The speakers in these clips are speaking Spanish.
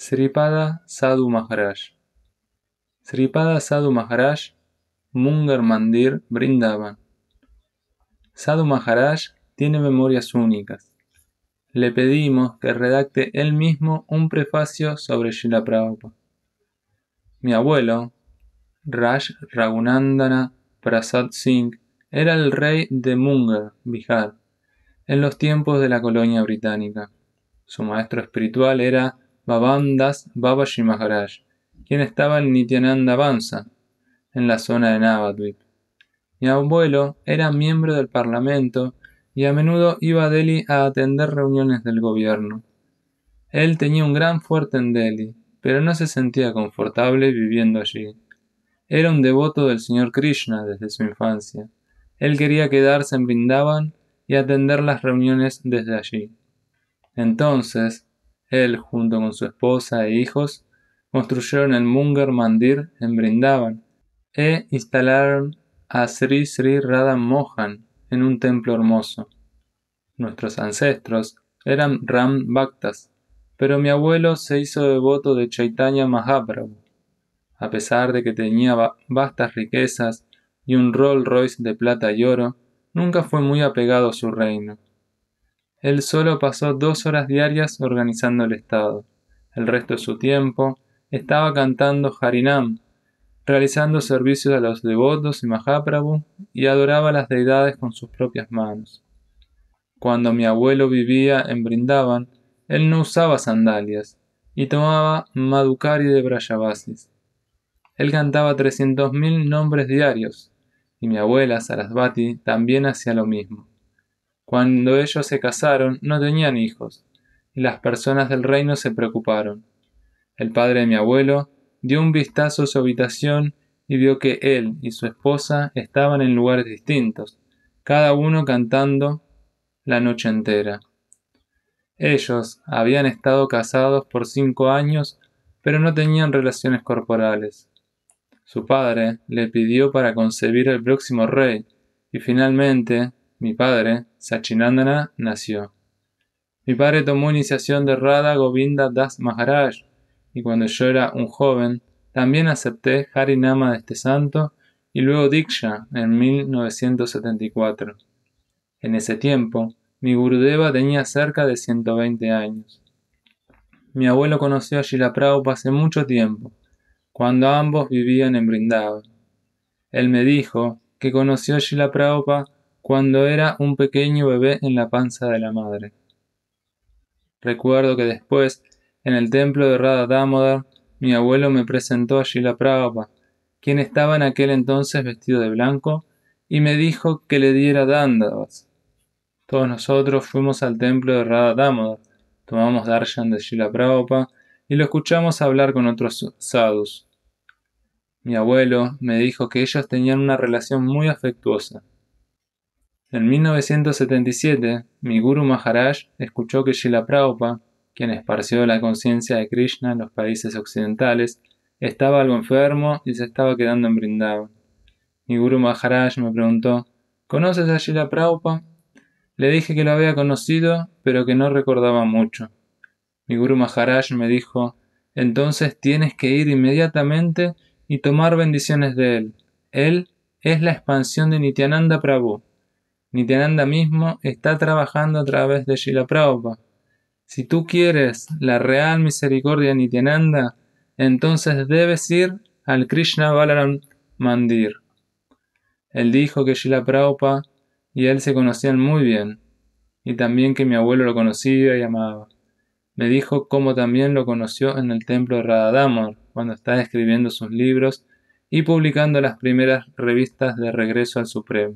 Sripada Sadhu Maharaj. Sripada Sadhu Maharaj, Munger Mandir, Vrindavan. Sadhu Maharaj tiene memorias únicas. Le pedimos que redacte él mismo un prefacio sobre Srila Prabhupada. Mi abuelo, Raj Raghunandana Prasad Singh, era el rey de Munger, Bihar, en los tiempos de la colonia británica. Su maestro espiritual era Bhavan Das Babaji Maharaj, quien estaba en Nityananda Bansa, en la zona de Navadvip. Mi abuelo era miembro del parlamento y a menudo iba a Delhi a atender reuniones del gobierno. Él tenía un gran fuerte en Delhi, pero no se sentía confortable viviendo allí. Era un devoto del Señor Krishna desde su infancia. Él quería quedarse en Vrindavan y atender las reuniones desde allí. Entonces, él, junto con su esposa e hijos, construyeron el Munger Mandir en Vrindavan e instalaron a Sri Sri Radha Mohan en un templo hermoso. Nuestros ancestros eran Ram Bhaktas, pero mi abuelo se hizo devoto de Chaitanya Mahaprabhu. A pesar de que tenía vastas riquezas y un Rolls Royce de plata y oro, nunca fue muy apegado a su reino. Él solo pasó 2 horas diarias organizando el estado. El resto de su tiempo estaba cantando Harinam, realizando servicios a los devotos y Mahaprabhu, y adoraba a las deidades con sus propias manos. Cuando mi abuelo vivía en Vrindavan, él no usaba sandalias y tomaba Madhukari de Brajavasis. Él cantaba 300.000 nombres diarios, y mi abuela Sarasvati también hacía lo mismo. Cuando ellos se casaron, no tenían hijos, y las personas del reino se preocuparon. El padre de mi abuelo dio un vistazo a su habitación y vio que él y su esposa estaban en lugares distintos, cada uno cantando la noche entera. Ellos habían estado casados por 5 años, pero no tenían relaciones corporales. Su padre le pidió para concebir al próximo rey, y finalmente mi padre, Sachinandana, nació. Mi padre tomó iniciación de Radha Govinda Das Maharaj, y cuando yo era un joven, también acepté Harinama de este santo y luego Diksha en 1974. En ese tiempo, mi Gurudeva tenía cerca de 120 años. Mi abuelo conoció a Srila Prabhupada hace mucho tiempo, cuando ambos vivían en Vrindavan. Él me dijo que conoció a Srila Prabhupada cuando era un pequeño bebé en la panza de la madre. Recuerdo que después, en el templo de Radha Damodar, mi abuelo me presentó a Srila Prabhupada, quien estaba en aquel entonces vestido de blanco, y me dijo que le diera dandavas. Todos nosotros fuimos al templo de Radha Damodar, tomamos darshan de Srila Prabhupada y lo escuchamos hablar con otros sadhus. Mi abuelo me dijo que ellos tenían una relación muy afectuosa. En 1977, mi Guru Maharaj escuchó que Srila Prabhupada, quien esparció la conciencia de Krishna en los países occidentales, estaba algo enfermo y se estaba quedando en Vrindavan. Mi Guru Maharaj me preguntó: ¿conoces a Srila Prabhupada? Le dije que lo había conocido, pero que no recordaba mucho. Mi Guru Maharaj me dijo: entonces tienes que ir inmediatamente y tomar bendiciones de él. Él es la expansión de Nityananda Prabhu. Nityananda mismo está trabajando a través de Srila Prabhupada. Si tú quieres la real misericordia de Nityananda, entonces debes ir al Krishna Balaram Mandir. Él dijo que Srila Prabhupada y él se conocían muy bien, y también que mi abuelo lo conocía y amaba. Me dijo cómo también lo conoció en el templo de Radha Damodar, cuando estaba escribiendo sus libros y publicando las primeras revistas de Regreso al Supremo.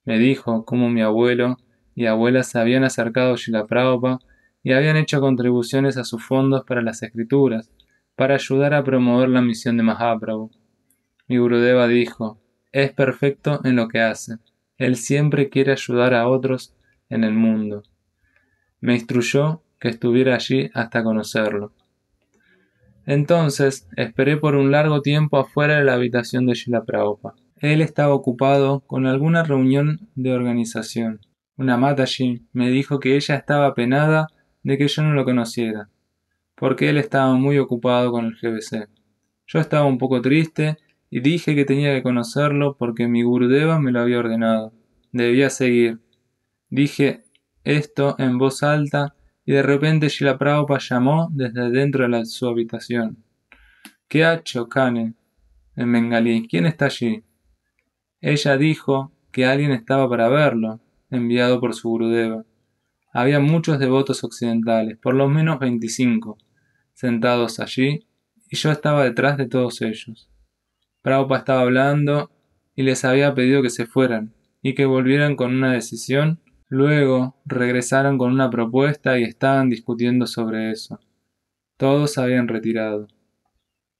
Me dijo cómo mi abuelo y abuela se habían acercado a Srila Prabhupada y habían hecho contribuciones a sus fondos para las escrituras, para ayudar a promover la misión de Mahaprabhu. Mi Gurudeva dijo: es perfecto en lo que hace. Él siempre quiere ayudar a otros en el mundo. Me instruyó que estuviera allí hasta conocerlo. Entonces esperé por un largo tiempo afuera de la habitación de Srila Prabhupada. Él estaba ocupado con alguna reunión de organización. Una Mataji me dijo que ella estaba apenada de que yo no lo conociera. porque él estaba muy ocupado con el GBC. Yo estaba un poco triste y dije que tenía que conocerlo porque mi Gurudeva me lo había ordenado. Debía seguir. Dije esto en voz alta y de repente Shila Prabhupada llamó desde dentro de su habitación. ¿Qué ha hecho, Kane? En bengalí. ¿Quién está allí? Ella dijo que alguien estaba para verlo, enviado por su Gurudeva. Había muchos devotos occidentales, por lo menos 25, sentados allí, y yo estaba detrás de todos ellos. Prabhupada estaba hablando y les había pedido que se fueran y que volvieran con una decisión. Luego regresaron con una propuesta y estaban discutiendo sobre eso. Todos se habían retirado.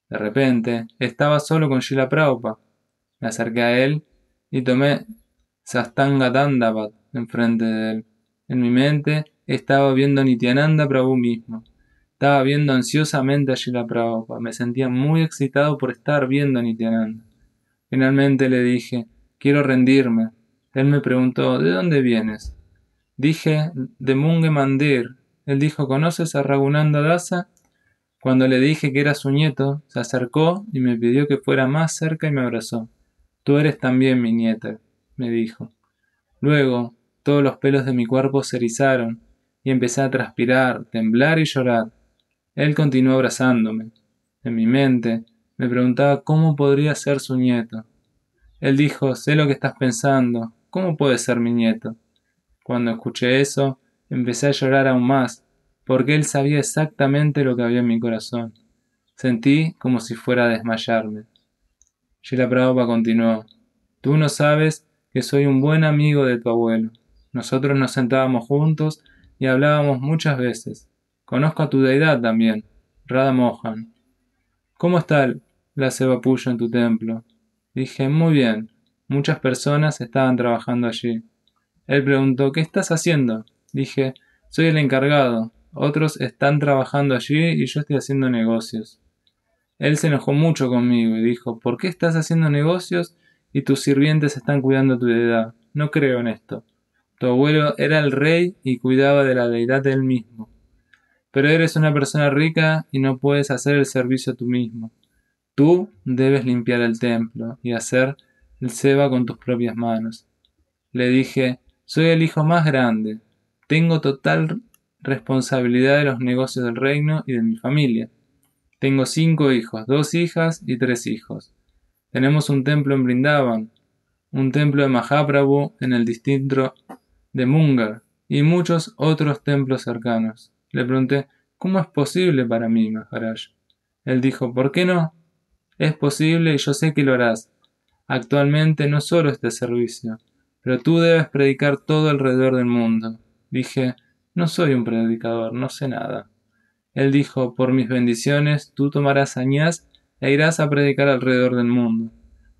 De repente, estaba solo con Srila Prabhupada. Me acerqué a él y tomé Sastanga Dandavat enfrente de él. En mi mente estaba viendo a Nityananda Prabhu mismo. Estaba viendo ansiosamente a Srila Prabhupada. Me sentía muy excitado por estar viendo a Nityananda. Finalmente le dije, quiero rendirme. Él me preguntó, ¿de dónde vienes? Dije, de Munge Mandir. Él dijo, ¿conoces a Raghunanda Dasa? Cuando le dije que era su nieto, se acercó y me pidió que fuera más cerca y me abrazó. Tú eres también mi nieta, me dijo. Luego, todos los pelos de mi cuerpo se erizaron y empecé a transpirar, temblar y llorar. Él continuó abrazándome. En mi mente, me preguntaba cómo podría ser su nieto. Él dijo, sé lo que estás pensando, ¿cómo puede ser mi nieto? Cuando escuché eso, empecé a llorar aún más, porque él sabía exactamente lo que había en mi corazón. Sentí como si fuera a desmayarme. Shila Prabhupada continuó, tú no sabes que soy un buen amigo de tu abuelo. Nosotros nos sentábamos juntos y hablábamos muchas veces. Conozco a tu deidad también, Radha Mohan. ¿Cómo está la Seva Puya en tu templo? Dije, muy bien. Muchas personas estaban trabajando allí. Él preguntó, ¿qué estás haciendo? Dije, soy el encargado. Otros están trabajando allí y yo estoy haciendo negocios. Él se enojó mucho conmigo y dijo, ¿por qué estás haciendo negocios y tus sirvientes están cuidando tu deidad? No creo en esto. Tu abuelo era el rey y cuidaba de la deidad de él mismo. Pero eres una persona rica y no puedes hacer el servicio tú mismo. Tú debes limpiar el templo y hacer el seba con tus propias manos. Le dije, soy el hijo más grande. Tengo total responsabilidad de los negocios del reino y de mi familia. Tengo 5 hijos, 2 hijas y 3 hijos. Tenemos un templo en Brindavan, un templo de Mahaprabhu en el distrito de Mungar y muchos otros templos cercanos. Le pregunté, ¿cómo es posible para mí, Maharaj? Él dijo, ¿por qué no? Es posible y yo sé que lo harás. Actualmente no solo este servicio, pero tú debes predicar todo alrededor del mundo. Dije, no soy un predicador, no sé nada. Él dijo, por mis bendiciones, tú tomarás sañás e irás a predicar alrededor del mundo.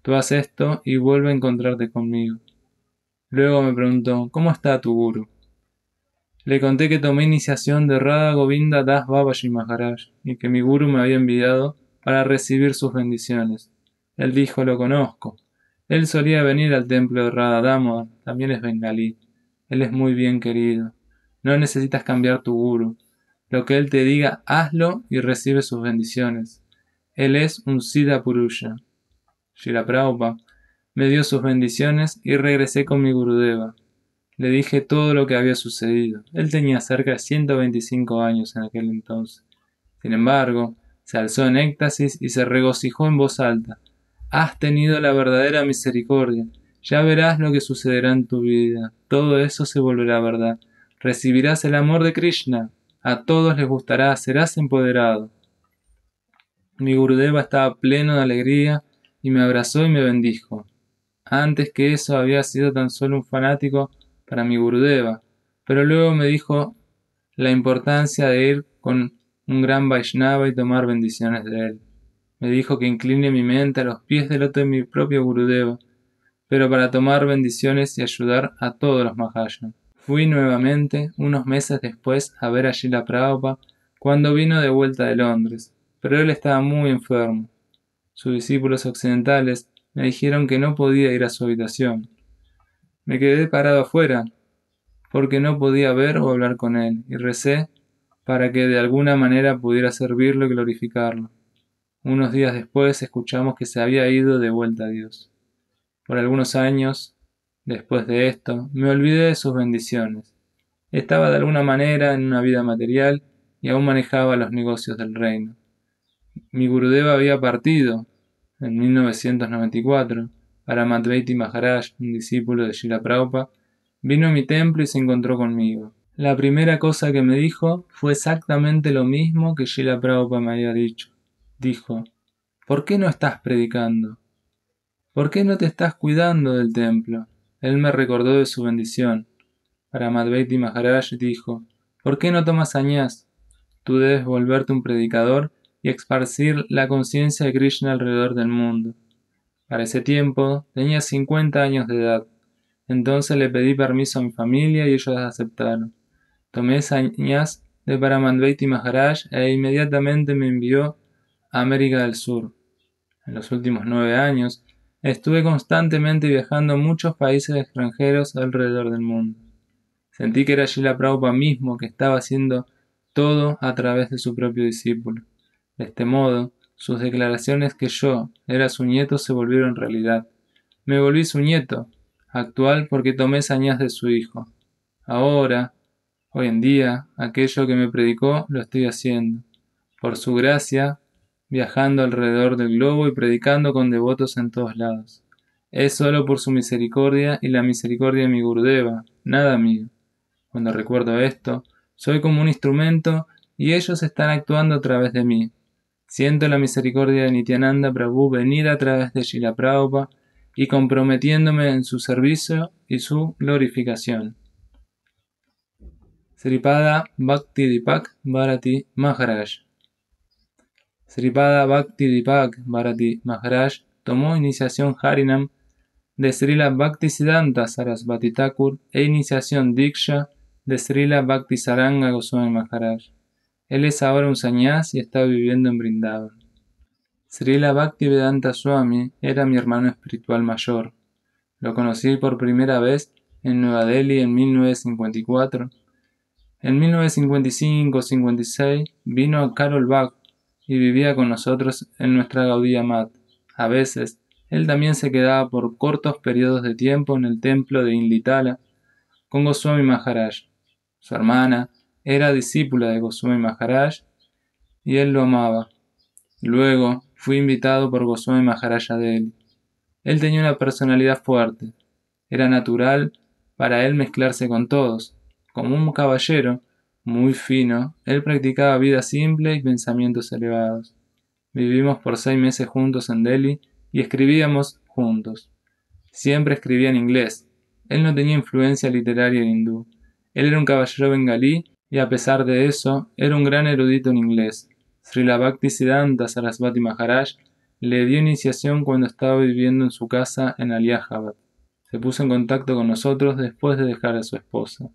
Tú haz esto y vuelve a encontrarte conmigo. Luego me preguntó, ¿cómo está tu guru? Le conté que tomé iniciación de Radha Govinda Das Babaji Maharaj y que mi guru me había enviado para recibir sus bendiciones. Él dijo, lo conozco. Él solía venir al templo de Radha Damodar, también es bengalí. Él es muy bien querido. No necesitas cambiar tu guru. Lo que él te diga, hazlo y recibe sus bendiciones. Él es un Siddha Purusha. Shila Prabhupada me dio sus bendiciones y regresé con mi Gurudeva. Le dije todo lo que había sucedido. Él tenía cerca de 125 años en aquel entonces. Sin embargo, se alzó en éxtasis y se regocijó en voz alta. Has tenido la verdadera misericordia. Ya verás lo que sucederá en tu vida. Todo eso se volverá verdad. Recibirás el amor de Krishna. A todos les gustará. Serás empoderado. Mi Gurudeva estaba pleno de alegría y me abrazó y me bendijo. Antes que eso había sido tan solo un fanático para mi Gurudeva, pero luego me dijo la importancia de ir con un gran Vaishnava y tomar bendiciones de él. Me dijo que incline mi mente a los pies del loto de mi propio Gurudeva, pero para tomar bendiciones y ayudar a todos los Mahayana. Fui nuevamente, unos meses después, a ver a Srila Prabhupada cuando vino de vuelta de Londres, pero él estaba muy enfermo. Sus discípulos occidentales me dijeron que no podía ir a su habitación. Me quedé parado afuera, porque no podía ver o hablar con él, y recé para que de alguna manera pudiera servirlo y glorificarlo. Unos días después escuchamos que se había ido de vuelta a Dios. Por algunos años, después de esto, me olvidé de sus bendiciones. Estaba de alguna manera en una vida material y aún manejaba los negocios del reino. Mi Gurudeva había partido en 1994 para Madhvaiti Maharaj, un discípulo de Srila Prabhupada, vino a mi templo y se encontró conmigo. La primera cosa que me dijo fue exactamente lo mismo que Srila Prabhupada me había dicho. Dijo: ¿por qué no estás predicando? ¿Por qué no te estás cuidando del templo? Él me recordó de su bendición. Para Madhvaiti Maharaj dijo: ¿por qué no tomas sañás? Tú debes volverte un predicador y esparcir la conciencia de Krishna alrededor del mundo. Para ese tiempo tenía 50 años de edad. Entonces le pedí permiso a mi familia y ellos aceptaron. Tomé sañás de Paramadvaiti Maharaj e inmediatamente me envió a América del Sur. En los últimos 9 años estuve constantemente viajando a muchos países extranjeros alrededor del mundo. Sentí que era Srila Prabhupada mismo que estaba haciendo todo a través de su propio discípulo. De este modo, sus declaraciones que yo era su nieto se volvieron realidad. Me volví su nieto, actual porque tomé sañás de su hijo. Ahora, hoy en día, aquello que me predicó lo estoy haciendo. Por su gracia, viajando alrededor del globo y predicando con devotos en todos lados. Es solo por su misericordia y la misericordia de mi Gurudeva, nada mío. Cuando recuerdo esto, soy como un instrumento y ellos están actuando a través de mí. Siento la misericordia de Nityananda Prabhu venir a través de Srila Prabhupada y comprometiéndome en su servicio y su glorificación. Sripada Bhaktidipak Bharati Maharaj. Sripada Bhaktidipak Bharati Maharaj tomó iniciación Harinam de Srila Bhaktisiddhanta Sarasvati Thakur e iniciación Diksha de Srila Bhaktisaranga Goswami Maharaj. Él es ahora un sannyas y está viviendo en Vrindavan. Srila Bhaktivedanta Swami era mi hermano espiritual mayor. Lo conocí por primera vez en Nueva Delhi en 1954. En 1955-56 vino a Karol Bagh y vivía con nosotros en nuestra Gaudiya Mat. A veces, él también se quedaba por cortos periodos de tiempo en el templo de Inlitala con Goswami Maharaj. Su hermana era discípula de Goswami Maharaj y él lo amaba. Luego fui invitado por Goswami Maharaj a Delhi. Él tenía una personalidad fuerte. Era natural para él mezclarse con todos. Como un caballero muy fino, él practicaba vida simple y pensamientos elevados. Vivimos por 6 meses juntos en Delhi y escribíamos juntos. Siempre escribía en inglés. Él no tenía influencia literaria hindú. Él era un caballero bengalí y a pesar de eso, era un gran erudito en inglés. Srila Bhaktisiddhanta Sarasvati Maharaj le dio iniciación cuando estaba viviendo en su casa en Aliahabad. Se puso en contacto con nosotros después de dejar a su esposa.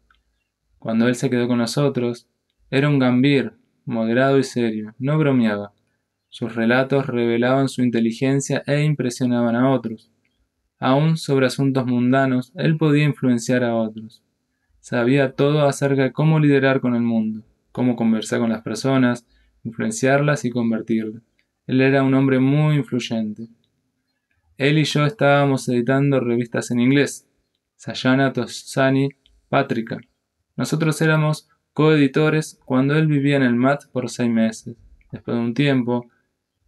Cuando él se quedó con nosotros, era un gambhir, moderado y serio, no bromeaba. Sus relatos revelaban su inteligencia e impresionaban a otros. Aún sobre asuntos mundanos, él podía influenciar a otros. Sabía todo acerca de cómo liderar con el mundo, cómo conversar con las personas, influenciarlas y convertirlas. Él era un hombre muy influyente. Él y yo estábamos editando revistas en inglés, Sayana Tosani Patrika. Nosotros éramos coeditores cuando él vivía en el MAT por 6 meses. Después de un tiempo,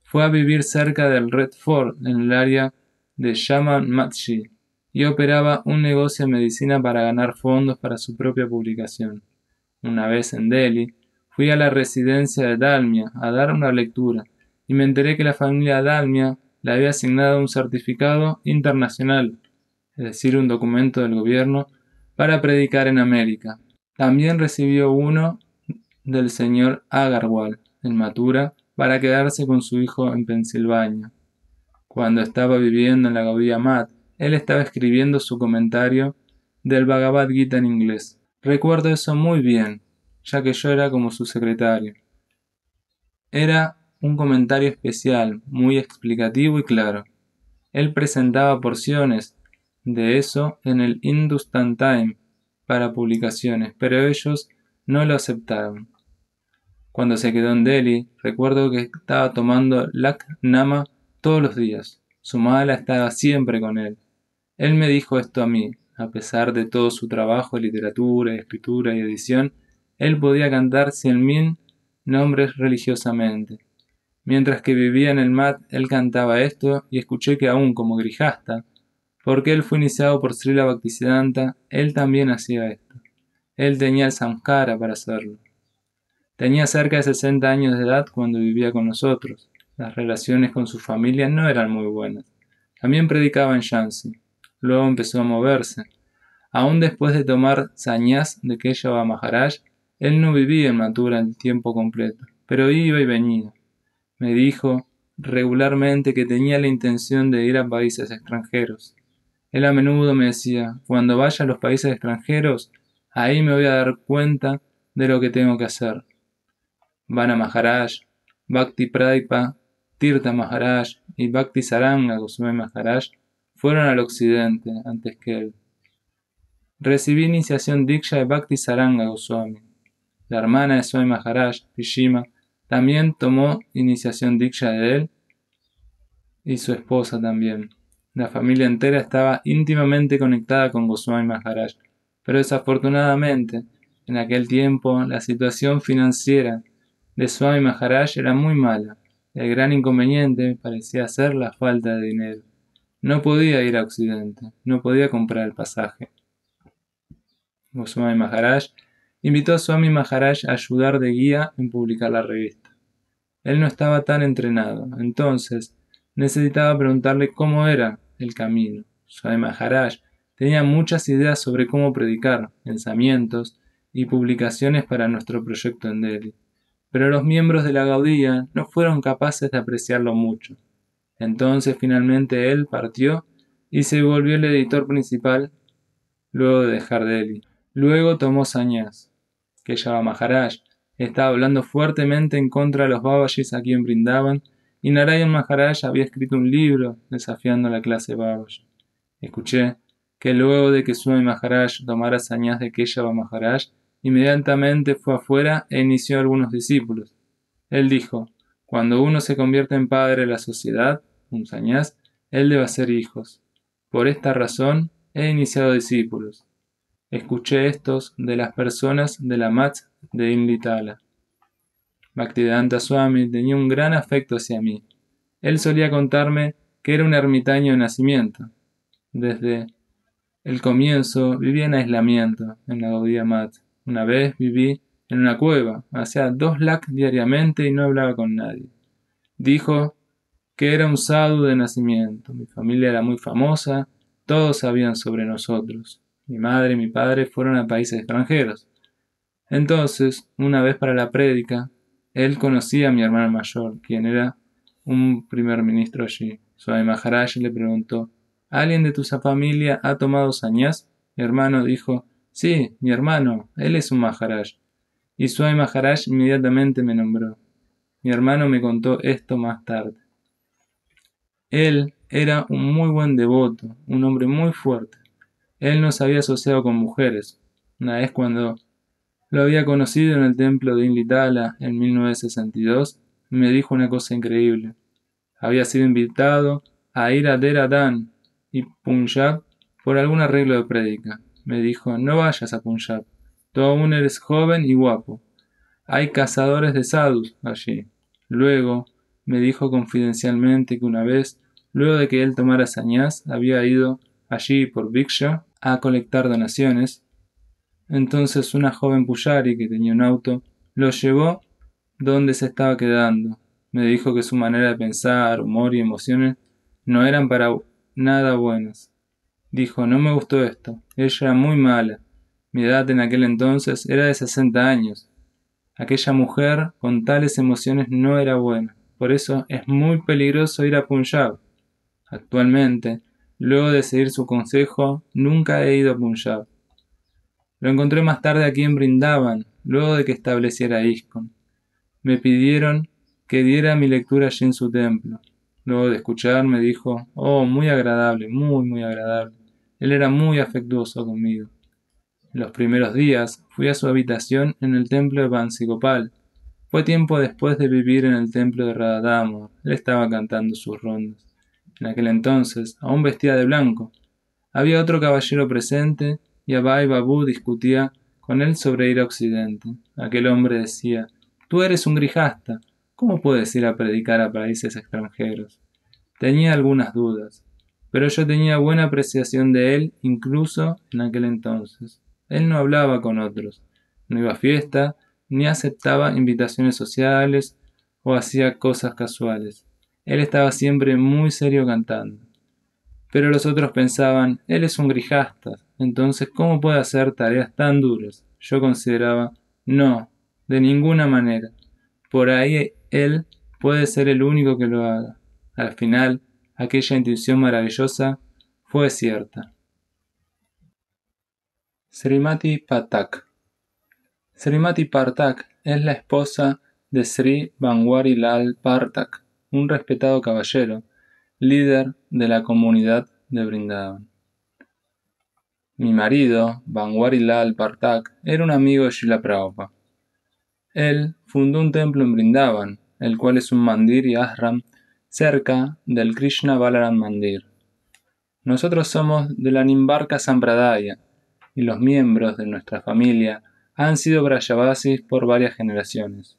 fue a vivir cerca del Red Fort, en el área de Shaman Matshi, y operaba un negocio de medicina para ganar fondos para su propia publicación. Una vez en Delhi, fui a la residencia de Dalmia a dar una lectura, y me enteré que la familia Dalmia le había asignado un certificado internacional, es decir, un documento del gobierno, para predicar en América. También recibió uno del señor Agarwal, en Mathura, para quedarse con su hijo en Pensilvania. Cuando estaba viviendo en la Gaudiya Mat, él estaba escribiendo su comentario del Bhagavad Gita en inglés. Recuerdo eso muy bien, ya que yo era como su secretario. Era un comentario especial, muy explicativo y claro. Él presentaba porciones de eso en el Hindustan Times para publicaciones, pero ellos no lo aceptaron. Cuando se quedó en Delhi, recuerdo que estaba tomando Lakhnama todos los días. Su mala estaba siempre con él. Él me dijo esto a mí. A pesar de todo su trabajo de literatura, escritura y edición, él podía cantar 100.000 nombres religiosamente. Mientras que vivía en el Mat, él cantaba esto y escuché que aún como Grijasta, porque él fue iniciado por Srila Bhaktisiddhanta, él también hacía esto. Él tenía el samskara para hacerlo. Tenía cerca de 60 años de edad cuando vivía con nosotros. Las relaciones con su familia no eran muy buenas. También predicaba en Shansi. Luego empezó a moverse. Aún después de tomar sañás de Keshava Maharaj, él no vivía en Mathura el tiempo completo, pero iba y venía. Me dijo regularmente que tenía la intención de ir a países extranjeros. Él a menudo me decía, cuando vaya a los países extranjeros, ahí me voy a dar cuenta de lo que tengo que hacer. Vana Maharaj, Bhakti Pradipa, Tirtha Maharaj y Bhakti Saranga Goswami Maharaj fueron al occidente antes que él. Recibí iniciación Diksha de Bhakti Saranga Goswami. La hermana de Swami Maharaj, Pishima, también tomó iniciación Diksha de él y su esposa también. La familia entera estaba íntimamente conectada con Goswami Maharaj, pero desafortunadamente, en aquel tiempo, la situación financiera de Swami Maharaj era muy mala. El gran inconveniente parecía ser la falta de dinero. No podía ir a Occidente, no podía comprar el pasaje. Goswami Maharaj invitó a Swami Maharaj a ayudar de guía en publicar la revista. Él no estaba tan entrenado, entonces necesitaba preguntarle cómo era el camino. Swami Maharaj tenía muchas ideas sobre cómo predicar, pensamientos y publicaciones para nuestro proyecto en Delhi, pero los miembros de la Gaudía no fueron capaces de apreciarlo mucho. Entonces finalmente él partió y se volvió el editor principal luego de dejar Delhi. Luego tomó sañás. Keshava Maharaj estaba hablando fuertemente en contra de los Babajis aquí en Brindavan y Narayan Maharaj había escrito un libro desafiando a la clase Babaji. Escuché que luego de que Swami Maharaj tomara sañás de Keshava Maharaj, inmediatamente fue afuera e inició a algunos discípulos. Él dijo, cuando uno se convierte en padre de la sociedad, un sañás, él debe hacer hijos. Por esta razón he iniciado discípulos. Escuché estos de las personas de la Mat de Inlitala. Bhaktivedanta Swami tenía un gran afecto hacia mí. Él solía contarme que era un ermitaño de nacimiento. Desde el comienzo vivía en aislamiento en la Gaudiya Mat. Una vez viví en una cueva, hacía 2 lakhs diariamente y no hablaba con nadie. Dijo que era un sadhu de nacimiento. Mi familia era muy famosa, todos sabían sobre nosotros. Mi madre y mi padre fueron a países extranjeros. Entonces, una vez para la prédica, él conocía a mi hermano mayor, quien era un primer ministro allí. Swami Maharaj le preguntó, ¿alguien de tu familia ha tomado sañás? Mi hermano dijo, sí, mi hermano, él es un Maharaj. Y Swami Maharaj inmediatamente me nombró. Mi hermano me contó esto más tarde. Él era un muy buen devoto, un hombre muy fuerte. Él no se había asociado con mujeres. Una vez cuando lo había conocido en el templo de Inlitala en 1962, me dijo una cosa increíble. Había sido invitado a ir a Dehradun y Punjab por algún arreglo de prédica. Me dijo, no vayas a Punjab, tú aún eres joven y guapo. Hay cazadores de sadhus allí. Luego me dijo confidencialmente que una vez, luego de que él tomara sañás, había ido allí por Bhiksha a colectar donaciones. Entonces una joven pujari que tenía un auto lo llevó donde se estaba quedando. Me dijo que su manera de pensar, humor y emociones no eran para nada buenas. Dijo, no me gustó esto. Ella era muy mala. Mi edad en aquel entonces era de 60 años. Aquella mujer con tales emociones no era buena. Por eso es muy peligroso ir a Punjab. Actualmente, luego de seguir su consejo, nunca he ido a Punjab. Lo encontré más tarde aquí en Brindavan, luego de que estableciera ISKCON. Me pidieron que diera mi lectura allí en su templo. Luego de escuchar me dijo, oh, muy agradable, muy, muy agradable. Él era muy afectuoso conmigo. En los primeros días fui a su habitación en el templo de Bansigopal. Fue tiempo después de vivir en el templo de Radha Damodar. Él estaba cantando sus rondas. En aquel entonces, aún vestía de blanco. Había otro caballero presente y Abai Babu discutía con él sobre ir a Occidente. Aquel hombre decía: «Tú eres un grijasta. ¿Cómo puedes ir a predicar a países extranjeros?». Tenía algunas dudas, pero yo tenía buena apreciación de él incluso en aquel entonces. Él no hablaba con otros, no iba a fiestas, ni aceptaba invitaciones sociales o hacía cosas casuales. Él estaba siempre muy serio cantando. Pero los otros pensaban: él es un grijasta, entonces ¿cómo puede hacer tareas tan duras? Yo consideraba: no, de ninguna manera. Por ahí él puede ser el único que lo haga. Al final, aquella intuición maravillosa fue cierta. Srimati Pathak. Srimati Pathak es la esposa de Sri Banwari Lal Pathak, un respetado caballero, líder de la comunidad de Vrindavan. Mi marido, Banwari Lal Pathak, era un amigo de Srila Prabhupada. Él fundó un templo en Vrindavan, el cual es un mandir y ashram cerca del Krishna Balaram Mandir. Nosotros somos de la Nimbarka Sampradaya y los miembros de nuestra familia han sido Brajavasis por varias generaciones.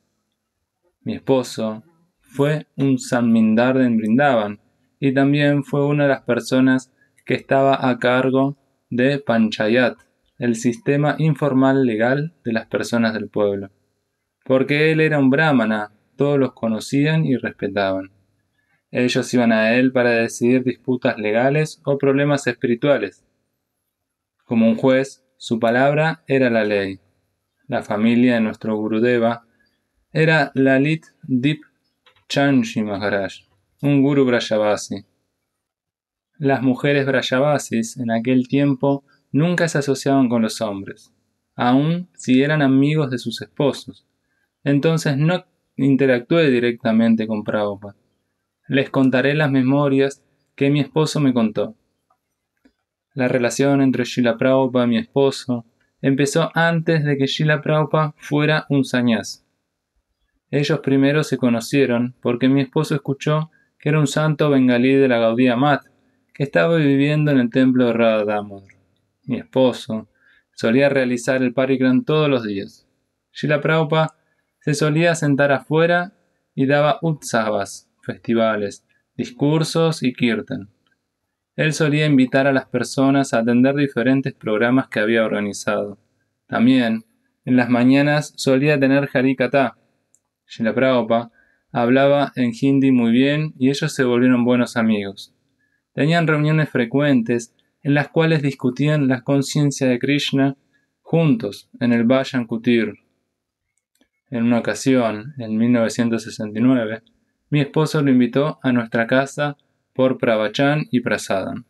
Mi esposo fue un Sanmindar en Vrindavan y también fue una de las personas que estaba a cargo de Panchayat, el sistema informal legal de las personas del pueblo. Porque él era un brahmana, todos los conocían y respetaban. Ellos iban a él para decidir disputas legales o problemas espirituales. Como un juez, su palabra era la ley. La familia de nuestro Gurudeva era Lalit Dip Chanshi Maharaj, un guru Brajavasi. Las mujeres Brajavasis en aquel tiempo nunca se asociaban con los hombres, aun si eran amigos de sus esposos. Entonces no interactué directamente con Prabhupada. Les contaré las memorias que mi esposo me contó. La relación entre Srila Prabhupada y mi esposo empezó antes de que Srila Prabhupada fuera un sannyasi. Ellos primero se conocieron porque mi esposo escuchó que era un santo bengalí de la Gaudiya Math que estaba viviendo en el templo de Radha Damodar. Mi esposo solía realizar el parikram todos los días. Srila Prabhupada se solía sentar afuera y daba utsavas, festivales, discursos y kirtan. Él solía invitar a las personas a atender diferentes programas que había organizado. También, en las mañanas solía tener Harikatha. Srila Prabhupada hablaba en hindi muy bien y ellos se volvieron buenos amigos. Tenían reuniones frecuentes en las cuales discutían la conciencia de Krishna juntos en el Bhajan Kutir. En una ocasión, en 1969, mi esposo lo invitó a nuestra casa por pravachan y prasadam.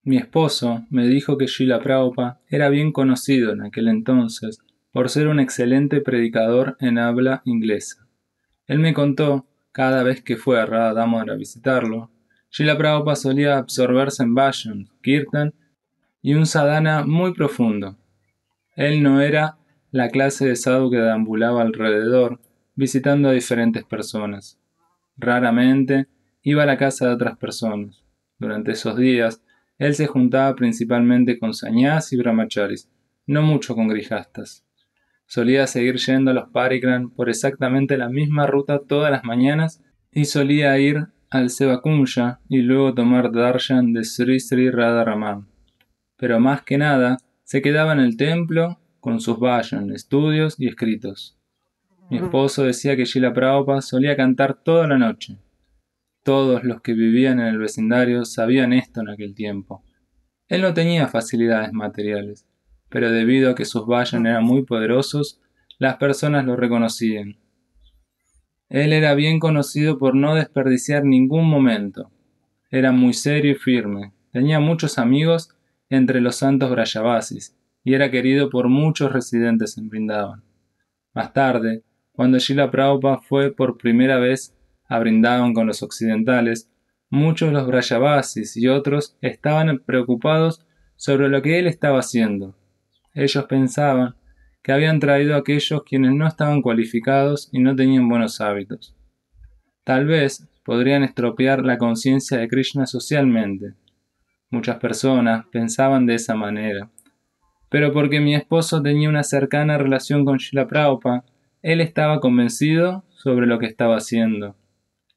Mi esposo me dijo que Srila Prabhupada era bien conocido en aquel entonces por ser un excelente predicador en habla inglesa. Él me contó, cada vez que fue a Radha Damodar a visitarlo, Srila Prabhupada solía absorberse en bhajan, kirtan y un sadhana muy profundo. Él no era la clase de sadhu que deambulaba alrededor visitando a diferentes personas. Raramente iba a la casa de otras personas. Durante esos días, él se juntaba principalmente con sannyas y brahmacharis, no mucho con grijastas. Solía seguir yendo a los parikram por exactamente la misma ruta todas las mañanas y solía ir al Sevakunya y luego tomar darshan de Sri Sri Radharaman. Pero más que nada, se quedaba en el templo con sus bhajan, estudios y escritos. Mi esposo decía que Srila Prabhupada solía cantar toda la noche. Todos los que vivían en el vecindario sabían esto en aquel tiempo. Él no tenía facilidades materiales, pero debido a que sus bhajan eran muy poderosos, las personas lo reconocían. Él era bien conocido por no desperdiciar ningún momento. Era muy serio y firme. Tenía muchos amigos entre los santos Brajavasis y era querido por muchos residentes en Vrindavan. Más tarde, cuando Srila Prabhupada fue por primera vez a Vrindavan con los occidentales, muchos de los Brajavasis y otros estaban preocupados sobre lo que él estaba haciendo. Ellos pensaban que habían traído aquellos quienes no estaban cualificados y no tenían buenos hábitos. Tal vez podrían estropear la conciencia de Krishna socialmente. Muchas personas pensaban de esa manera. Pero porque mi esposo tenía una cercana relación con Srila Prabhupada, él estaba convencido sobre lo que estaba haciendo.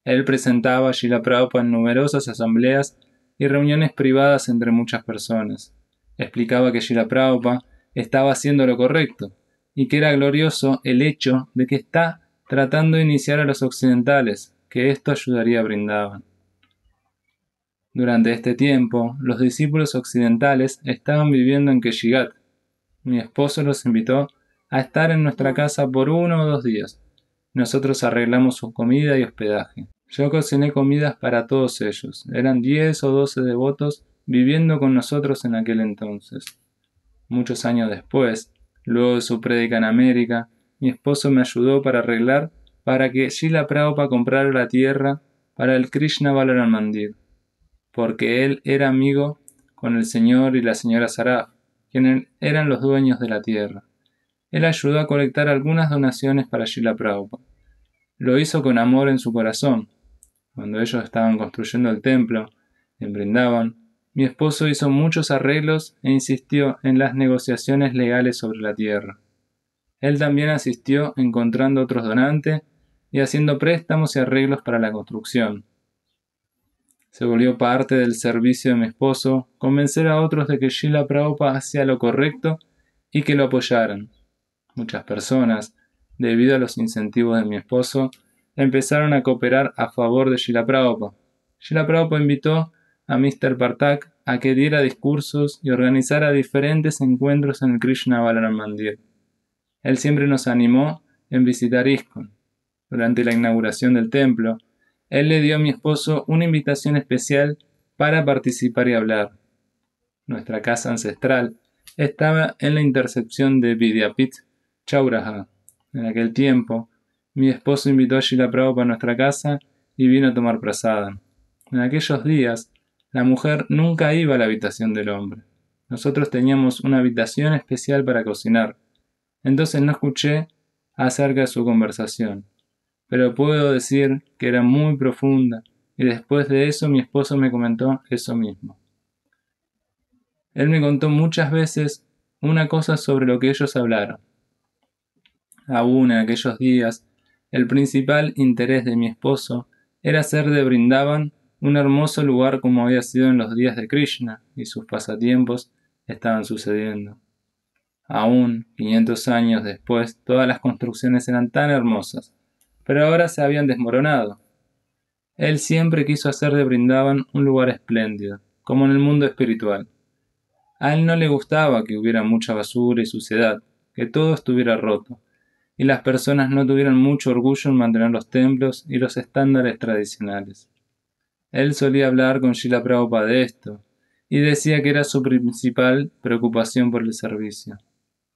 Él presentaba a Srila Prabhupada en numerosas asambleas y reuniones privadas entre muchas personas. Explicaba que Srila Prabhupada estaba haciendo lo correcto y que era glorioso el hecho de que está tratando de iniciar a los occidentales, que esto ayudaría a Vrindavan. Durante este tiempo, los discípulos occidentales estaban viviendo en Keshigat. Mi esposo los invitó a estar en nuestra casa por 1 o 2 días. Nosotros arreglamos su comida y hospedaje. Yo cociné comidas para todos ellos. Eran 10 o 12 devotos viviendo con nosotros en aquel entonces. Muchos años después, luego de su prédica en América, mi esposo me ayudó para arreglar para que Srila Prabhupada comprara la tierra para el Krishna Balaram Mandir, porque él era amigo con el señor y la señora Saraf, quienes eran los dueños de la tierra. Él ayudó a colectar algunas donaciones para Srila Prabhupada. Lo hizo con amor en su corazón. Cuando ellos estaban construyendo el templo en Vrindavan, mi esposo hizo muchos arreglos e insistió en las negociaciones legales sobre la tierra. Él también asistió encontrando otros donantes y haciendo préstamos y arreglos para la construcción. Se volvió parte del servicio de mi esposo convencer a otros de que Srila Prabhupada hacía lo correcto y que lo apoyaran. Muchas personas, debido a los incentivos de mi esposo, empezaron a cooperar a favor de Srila Prabhupada. Srila Prabhupada invitó a Mr. Partak a que diera discursos y organizara diferentes encuentros en el Krishna Balaram Mandir. Él siempre nos animó en visitar ISKCON. Durante la inauguración del templo, él le dio a mi esposo una invitación especial para participar y hablar. Nuestra casa ancestral estaba en la intersección de Vidyapit Chauraha. En aquel tiempo, mi esposo invitó a Srila Prabhupada a nuestra casa y vino a tomar prasada. En aquellos días, la mujer nunca iba a la habitación del hombre. Nosotros teníamos una habitación especial para cocinar. Entonces no escuché acerca de su conversación, pero puedo decir que era muy profunda, y después de eso mi esposo me comentó eso mismo. Él me contó muchas veces una cosa sobre lo que ellos hablaron. Aún en aquellos días, el principal interés de mi esposo era hacer de Vrindavan un hermoso lugar como había sido en los días de Krishna, y sus pasatiempos estaban sucediendo. Aún 500 años después, todas las construcciones eran tan hermosas, pero ahora se habían desmoronado. Él siempre quiso hacer de Vrindavan un lugar espléndido, como en el mundo espiritual. A él no le gustaba que hubiera mucha basura y suciedad, que todo estuviera roto, y las personas no tuvieran mucho orgullo en mantener los templos y los estándares tradicionales. Él solía hablar con Srila Prabhupada de esto, y decía que era su principal preocupación por el servicio.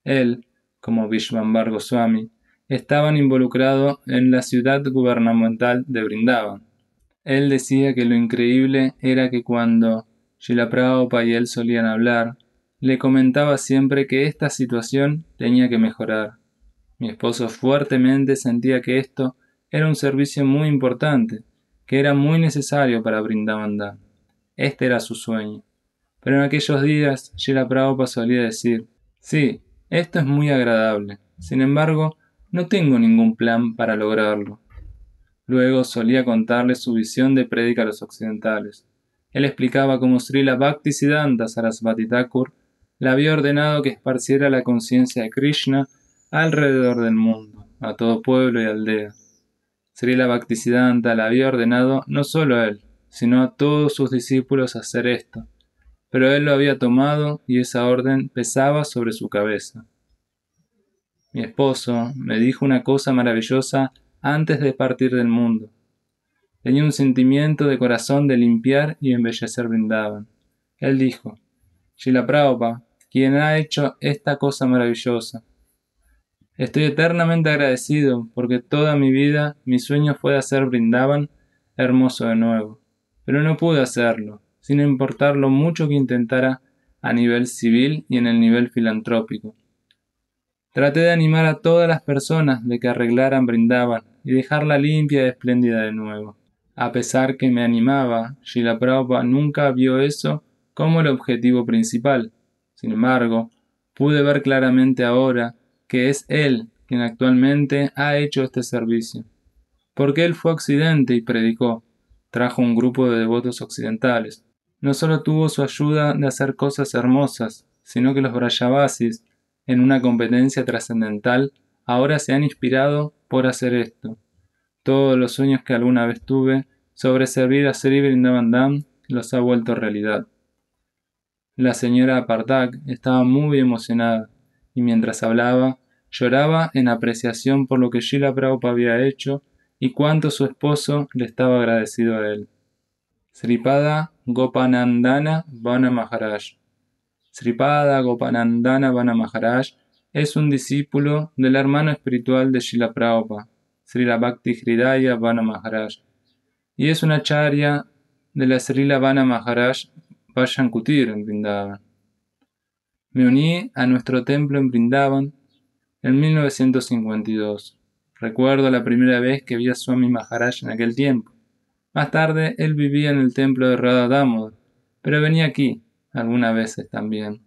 Él, como Vishvambar Goswami, estaban involucrados en la ciudad gubernamental de Vrindavan. Él decía que lo increíble era que cuando Srila Prabhupada y él solían hablar, le comentaba siempre que esta situación tenía que mejorar. Mi esposo fuertemente sentía que esto era un servicio muy importante, que era muy necesario para Vrindavan Dham. Este era su sueño. Pero en aquellos días, Srila Prabhupada solía decir, sí, esto es muy agradable, sin embargo, no tengo ningún plan para lograrlo. Luego solía contarles su visión de prédica a los occidentales. Él explicaba cómo Srila Bhaktisiddhanta Sarasvati Thakur le había ordenado que esparciera la conciencia de Krishna alrededor del mundo, a todo pueblo y aldea. Srila Bhaktisiddhanta le había ordenado no solo a él, sino a todos sus discípulos hacer esto, pero él lo había tomado y esa orden pesaba sobre su cabeza. Mi esposo me dijo una cosa maravillosa antes de partir del mundo. Tenía un sentimiento de corazón de limpiar y embellecer Vrindavan. Él dijo, Srila Prabhupada, quien ha hecho esta cosa maravillosa. Estoy eternamente agradecido porque toda mi vida mi sueño fue hacer Vrindavan hermoso de nuevo, pero no pude hacerlo, sin importar lo mucho que intentara a nivel civil y en el nivel filantrópico. Traté de animar a todas las personas de que arreglaran Brindavan y dejarla limpia y espléndida de nuevo. A pesar que me animaba, Srila Prabhupada nunca vio eso como el objetivo principal. Sin embargo, pude ver claramente ahora que es él quien actualmente ha hecho este servicio. Porque él fue a Occidente y predicó, trajo un grupo de devotos occidentales. No solo tuvo su ayuda de hacer cosas hermosas, sino que los Brajavasis, en una competencia trascendental, ahora se han inspirado por hacer esto. Todos los sueños que alguna vez tuve sobre servir a Sri Vrindavan Dham los ha vuelto realidad. La señora Partak estaba muy emocionada, y mientras hablaba, lloraba en apreciación por lo que Srila Prabhupada había hecho y cuánto su esposo le estaba agradecido a él. Sripada Gopanandana Vana Maharaj. Sripada Gopanandana Vana Maharaj es un discípulo del hermano espiritual de Srila Prabhupada, Srila Bhakti Hridaya Vana Maharaj, y es una acharya de la Srila Vana Maharaj Vajan Kutir en Vrindavan. Me uní a nuestro templo en Vrindavan en 1952. Recuerdo la primera vez que vi a Swami Maharaj en aquel tiempo. Más tarde él vivía en el templo de Radha Damodar, pero venía aquí algunas veces también.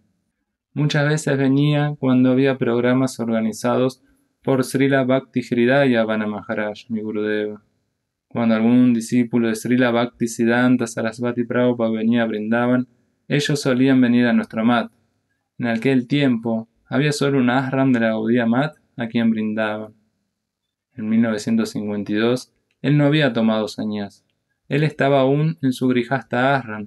Muchas veces venía cuando había programas organizados por Srila Bhakti Hridaya Vana Maharaj, mi Gurudeva. Cuando algún discípulo de Srila Bhakti Siddhanta Sarasvati Prabhupada venía a Vrindavan, ellos solían venir a nuestro mat. En aquel tiempo había solo un ashram de la Gaudiya Mat aquí en Vrindavan. En 1952 él no había tomado sannyas. Él estaba aún en su Grihastha ashram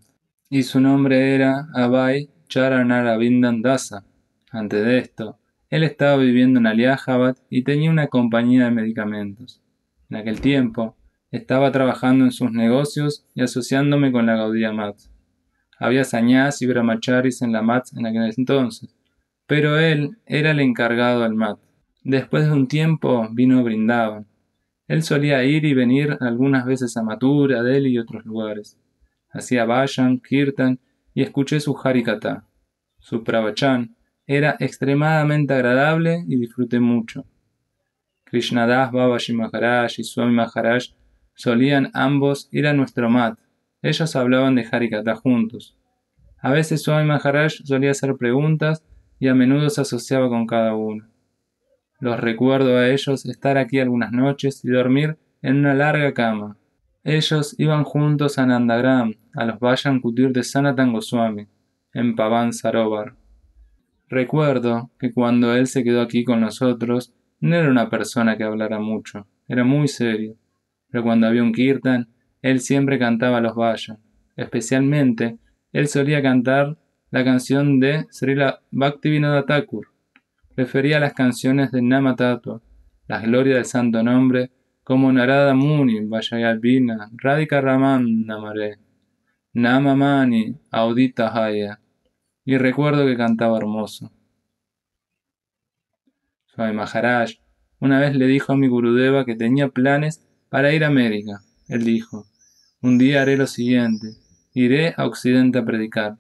y su nombre era Abhay Charanaravindan Dasa. Antes de esto, él estaba viviendo en Aliahabad y tenía una compañía de medicamentos. En aquel tiempo, estaba trabajando en sus negocios y asociándome con la Gaudiya Mat. Había sannyas y brahmacharis en la Mat en aquel entonces, pero él era el encargado del Mat. Después de un tiempo vino a Vrindavan. Él solía ir y venir algunas veces a Mathura, Delhi y otros lugares. Hacía vayan, kirtan y escuché su harikatha. Su pravachan era extremadamente agradable y disfruté mucho. Krishnadas Babaji Maharaj y Swami Maharaj solían ambos ir a nuestro mat. Ellos hablaban de harikatha juntos. A veces Swami Maharaj solía hacer preguntas y a menudo se asociaba con cada uno. Los recuerdo a ellos estar aquí algunas noches y dormir en una larga cama. Ellos iban juntos a Nandagram, a los Vayan Kutir de Sanatan Goswami, en Pavan Sarovar. Recuerdo que cuando él se quedó aquí con nosotros, no era una persona que hablara mucho, era muy serio. Pero cuando había un kirtan, él siempre cantaba los Vayan. Especialmente, él solía cantar la canción de Srila Bhaktivinoda Thakur. Prefería las canciones de Nama Tattva, las glorias del santo nombre, como Narada Muni, Vajayalvina, Radhika Raman Namare, Namamani, Audita Haya, y recuerdo que cantaba hermoso. Swami Maharaj una vez le dijo a mi Gurudeva que tenía planes para ir a América. Él dijo, un día haré lo siguiente, iré a Occidente a predicar.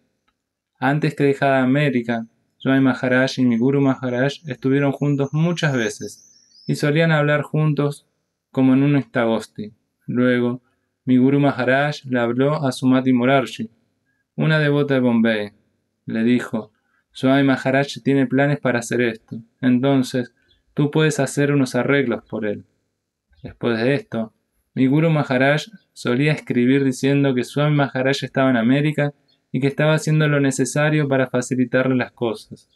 Antes que dejara América, Swami Maharaj y mi Guru Maharaj estuvieron juntos muchas veces y solían hablar juntos como en un istagosti. Luego, mi Guru Maharaj le habló a Sumati Morarshi, una devota de Bombay. Le dijo, Swami Maharaj tiene planes para hacer esto, entonces tú puedes hacer unos arreglos por él. Después de esto, mi Guru Maharaj solía escribir diciendo que Swami Maharaj estaba en América y que estaba haciendo lo necesario para facilitarle las cosas.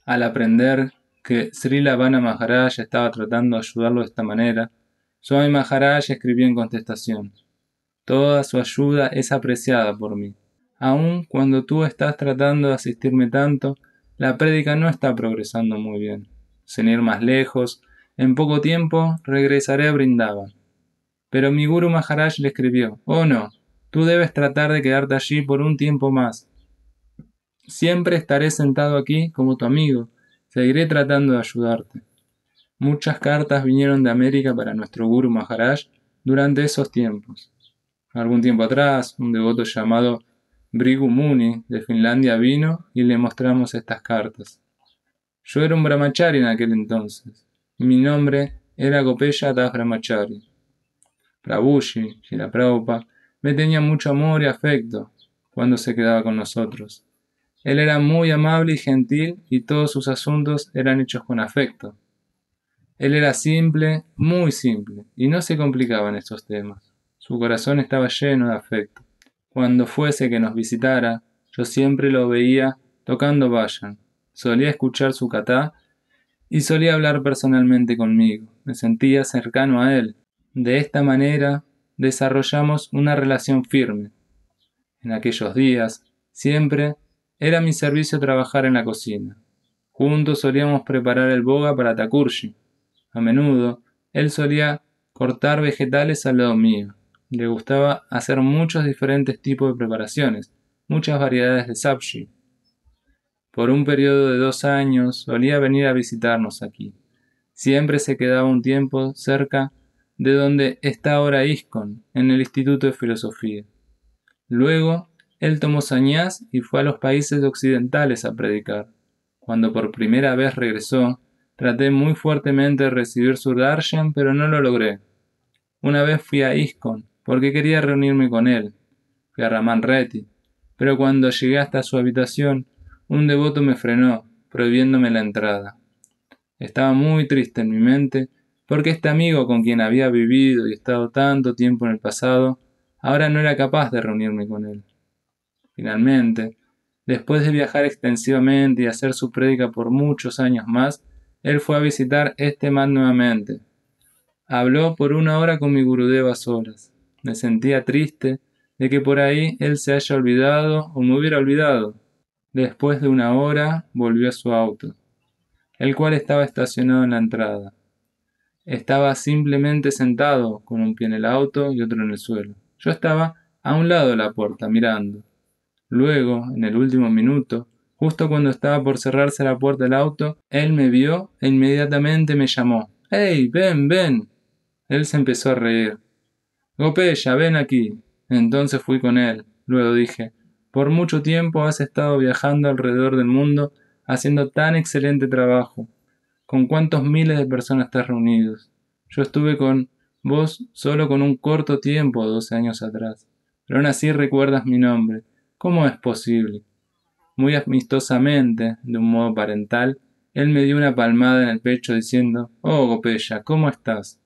Al aprender que Srila Vana Maharaj estaba tratando de ayudarlo de esta manera, Swami Maharaj escribió en contestación, toda su ayuda es apreciada por mí. Aun cuando tú estás tratando de asistirme tanto, la prédica no está progresando muy bien. Sin ir más lejos, en poco tiempo regresaré a Vrindavan. Pero mi Guru Maharaj le escribió, oh no, tú debes tratar de quedarte allí por un tiempo más. Siempre estaré sentado aquí como tu amigo. Seguiré tratando de ayudarte. Muchas cartas vinieron de América para nuestro Guru Maharaj durante esos tiempos. Algún tiempo atrás, un devoto llamado Brigu Muni de Finlandia vino y le mostramos estas cartas. Yo era un brahmachari en aquel entonces. Mi nombre era Gopeya Das Brahmachari. Prabhuji, Srila Prabhupada, me tenía mucho amor y afecto cuando se quedaba con nosotros. Él era muy amable y gentil y todos sus asuntos eran hechos con afecto. Él era simple, muy simple, y no se complicaba en estos temas. Su corazón estaba lleno de afecto. Cuando fuese que nos visitara, yo siempre lo veía tocando vayan. Solía escuchar su katá y solía hablar personalmente conmigo. Me sentía cercano a él. De esta manera desarrollamos una relación firme. En aquellos días, siempre era mi servicio trabajar en la cocina. Juntos solíamos preparar el boga para Thakurji. A menudo, él solía cortar vegetales al lado mío. Le gustaba hacer muchos diferentes tipos de preparaciones, muchas variedades de sabji. Por un periodo de 2 años solía venir a visitarnos aquí. Siempre se quedaba un tiempo cerca de donde está ahora ISKCON, en el Instituto de Filosofía. Luego, él tomó sañás y fue a los países occidentales a predicar. Cuando por primera vez regresó, traté muy fuertemente de recibir su darshan, pero no lo logré. Una vez fui a ISKCON, porque quería reunirme con él. Fui a Raman Reddy, pero cuando llegué hasta su habitación, un devoto me frenó, prohibiéndome la entrada. Estaba muy triste en mi mente, porque este amigo con quien había vivido y estado tanto tiempo en el pasado, ahora no era capaz de reunirme con él. Finalmente, después de viajar extensivamente y hacer su prédica por muchos años más, él fue a visitar este mat nuevamente. Habló por 1 hora con mi Gurudeva a solas. Me sentía triste de que por ahí él se haya olvidado o me hubiera olvidado. Después de 1 hora volvió a su auto, el cual estaba estacionado en la entrada. Estaba simplemente sentado, con un pie en el auto y otro en el suelo. Yo estaba a un lado de la puerta, mirando. Luego, en el último minuto, justo cuando estaba por cerrarse la puerta del auto, él me vio e inmediatamente me llamó. ¡Hey, ven, ven! Él se empezó a reír. Gopeya, ven aquí. Entonces fui con él. Luego dije, por mucho tiempo has estado viajando alrededor del mundo haciendo tan excelente trabajo. ¿Con cuántos miles de personas estás reunidos? Yo estuve con vos solo con un corto tiempo 12 años atrás, pero aún así recuerdas mi nombre. ¿Cómo es posible? Muy amistosamente, de un modo parental, él me dio una palmada en el pecho diciendo, «Oh, Gopeya, ¿cómo estás?»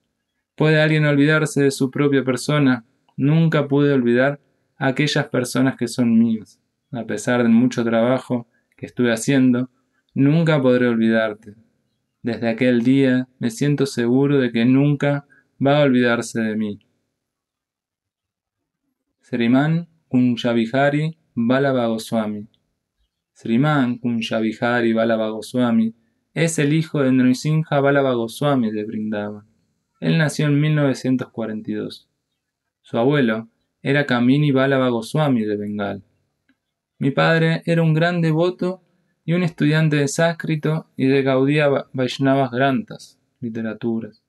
¿Puede alguien olvidarse de su propia persona? Nunca pude olvidar a aquellas personas que son mías. A pesar del mucho trabajo que estuve haciendo, nunca podré olvidarte. Desde aquel día me siento seguro de que nunca va a olvidarse de mí. Sriman Kunchavihari Vallabha Goswami. Sriman Kunchavihari Vallabha Goswami es el hijo de Nrsimha Vallabha Goswami de Vrindavan. Él nació en 1942. Su abuelo era Kamini Vallabha Goswami de Bengal. Mi padre era un gran devoto y un estudiante de sánscrito y de Gaudiya Vaishnavas Granthas, literaturas,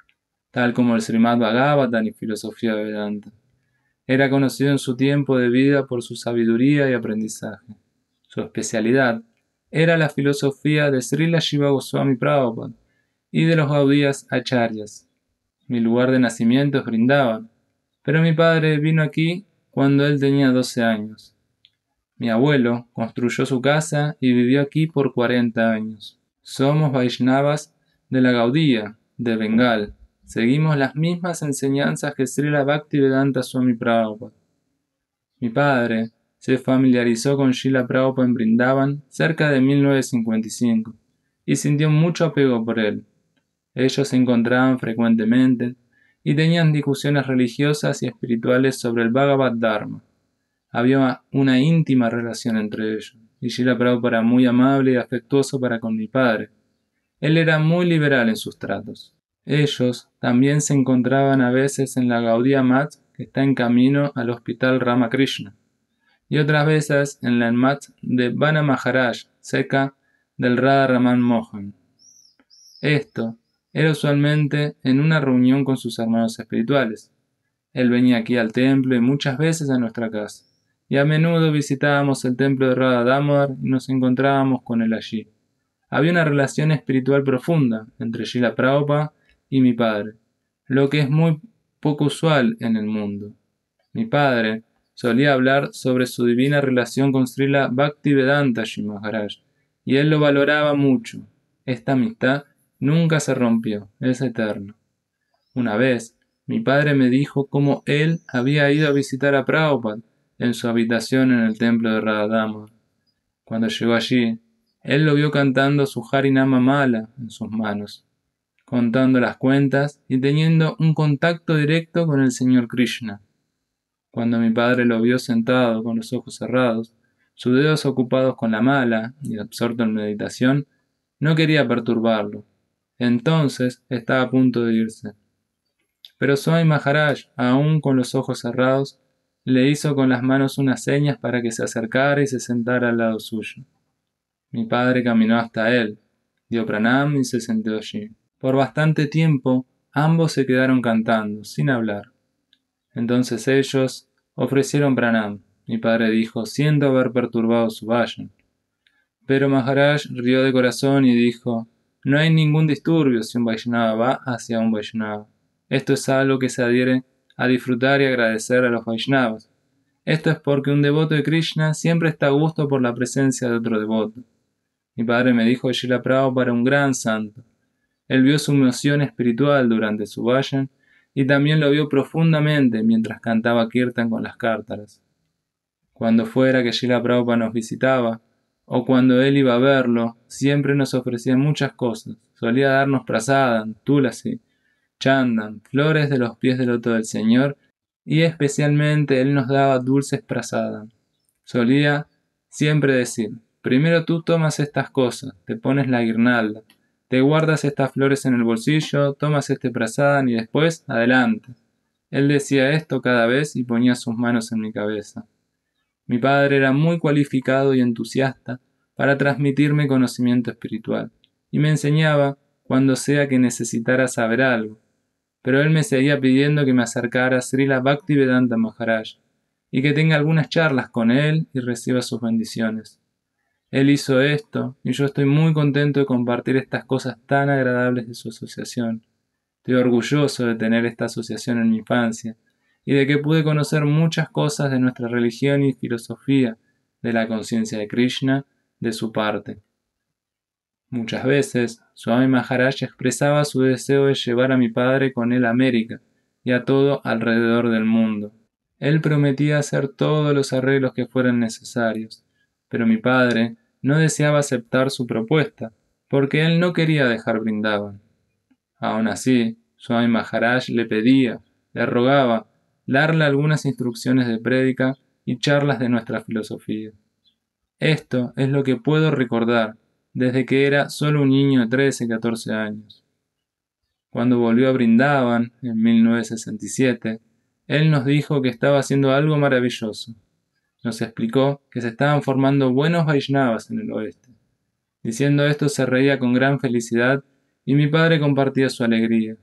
tal como el Srimad Bhagavatam y filosofía de Vedanta. Era conocido en su tiempo de vida por su sabiduría y aprendizaje. Su especialidad era la filosofía de Srila Shiva Goswami Prabhupada y de los Gaudiyas Acharyas. Mi lugar de nacimiento es Vrindavan, pero mi padre vino aquí cuando él tenía 12 años. Mi abuelo construyó su casa y vivió aquí por 40 años. Somos Vaishnavas de la Gaudiya, de Bengal. Seguimos las mismas enseñanzas que Srila Bhaktivedanta Swami Prabhupada. Mi padre se familiarizó con Srila Prabhupada en Vrindavan cerca de 1955 y sintió mucho apego por él. Ellos se encontraban frecuentemente y tenían discusiones religiosas y espirituales sobre el Bhagavad Dharma. Había una íntima relación entre ellos, y Srila Prabhupada era muy amable y afectuoso para con mi padre. Él era muy liberal en sus tratos. Ellos también se encontraban a veces en la Gaudiya Mat, que está en camino al Hospital Ramakrishna, y otras veces en la Mat de Vana Maharaj, cerca del Radha Raman Mohan. Esto era usualmente en una reunión con sus hermanos espirituales. Él venía aquí al templo y muchas veces a nuestra casa, y a menudo visitábamos el templo de Radha Damodar y nos encontrábamos con él allí. había una relación espiritual profunda entre Srila Prabhupada y mi padre, lo que es muy poco usual en el mundo. Mi padre solía hablar sobre su divina relación con Srila Bhaktivedanta Ji Maharaj, y él lo valoraba mucho. Esta amistad nunca se rompió, es eterna. Una vez, mi padre me dijo cómo él había ido a visitar a Prabhupada en su habitación en el templo de Radha. Cuando llegó allí, él lo vio cantando su Harinama Mala en sus manos, contando las cuentas y teniendo un contacto directo con el Señor Krishna. Cuando mi padre lo vio sentado con los ojos cerrados, sus dedos ocupados con la mala y absorto en meditación, no quería perturbarlo. Entonces estaba a punto de irse. Pero Swami Maharaj, aún con los ojos cerrados, le hizo con las manos unas señas para que se acercara y se sentara al lado suyo. Mi padre caminó hasta él, dio pranam y se sentó allí. Por bastante tiempo, ambos se quedaron cantando, sin hablar. Entonces ellos ofrecieron pranam. Mi padre dijo: siento haber perturbado su vayan. Pero Maharaj rió de corazón y dijo: no hay ningún disturbio si un Vaishnava va hacia un Vaishnava. Esto es algo que se adhiere a disfrutar y agradecer a los Vaishnavas. Esto es porque un devoto de Krishna siempre está a gusto por la presencia de otro devoto. Mi padre me dijo que Srila Prabhupada era un gran santo. Él vio su emoción espiritual durante su vayan y también lo vio profundamente mientras cantaba kirtan con las cártaras. Cuando fuera que Srila Prabhupada nos visitaba, o cuando él iba a verlo, siempre nos ofrecía muchas cosas. Solía darnos prasadam, tulasi, chandan, flores de los pies del loto del Señor, y especialmente él nos daba dulces prasadam. Solía siempre decir: primero tú tomas estas cosas, te pones la guirnalda, te guardas estas flores en el bolsillo, tomas este prasadam y después, adelante. Él decía esto cada vez y ponía sus manos en mi cabeza. Mi padre era muy cualificado y entusiasta para transmitirme conocimiento espiritual, y me enseñaba cuando sea que necesitara saber algo, pero él me seguía pidiendo que me acercara a Srila Bhaktivedanta Maharaj, y que tenga algunas charlas con él y reciba sus bendiciones. Él hizo esto, y yo estoy muy contento de compartir estas cosas tan agradables de su asociación. Estoy orgulloso de tener esta asociación en mi infancia, y de que pude conocer muchas cosas de nuestra religión y filosofía, de la conciencia de Krishna, de su parte. Muchas veces, Swami Maharaj expresaba su deseo de llevar a mi padre con él a América, y a todo alrededor del mundo. Él prometía hacer todos los arreglos que fueran necesarios, pero mi padre no deseaba aceptar su propuesta, porque él no quería dejar Vrindavan. Aun así, Swami Maharaj le pedía, le rogaba, darle algunas instrucciones de prédica y charlas de nuestra filosofía. Esto es lo que puedo recordar desde que era solo un niño de 13-14 años. Cuando volvió a Vrindavan en 1967, él nos dijo que estaba haciendo algo maravilloso. Nos explicó que se estaban formando buenos Vaishnavas en el oeste. Diciendo esto se reía con gran felicidad y mi padre compartía su alegría.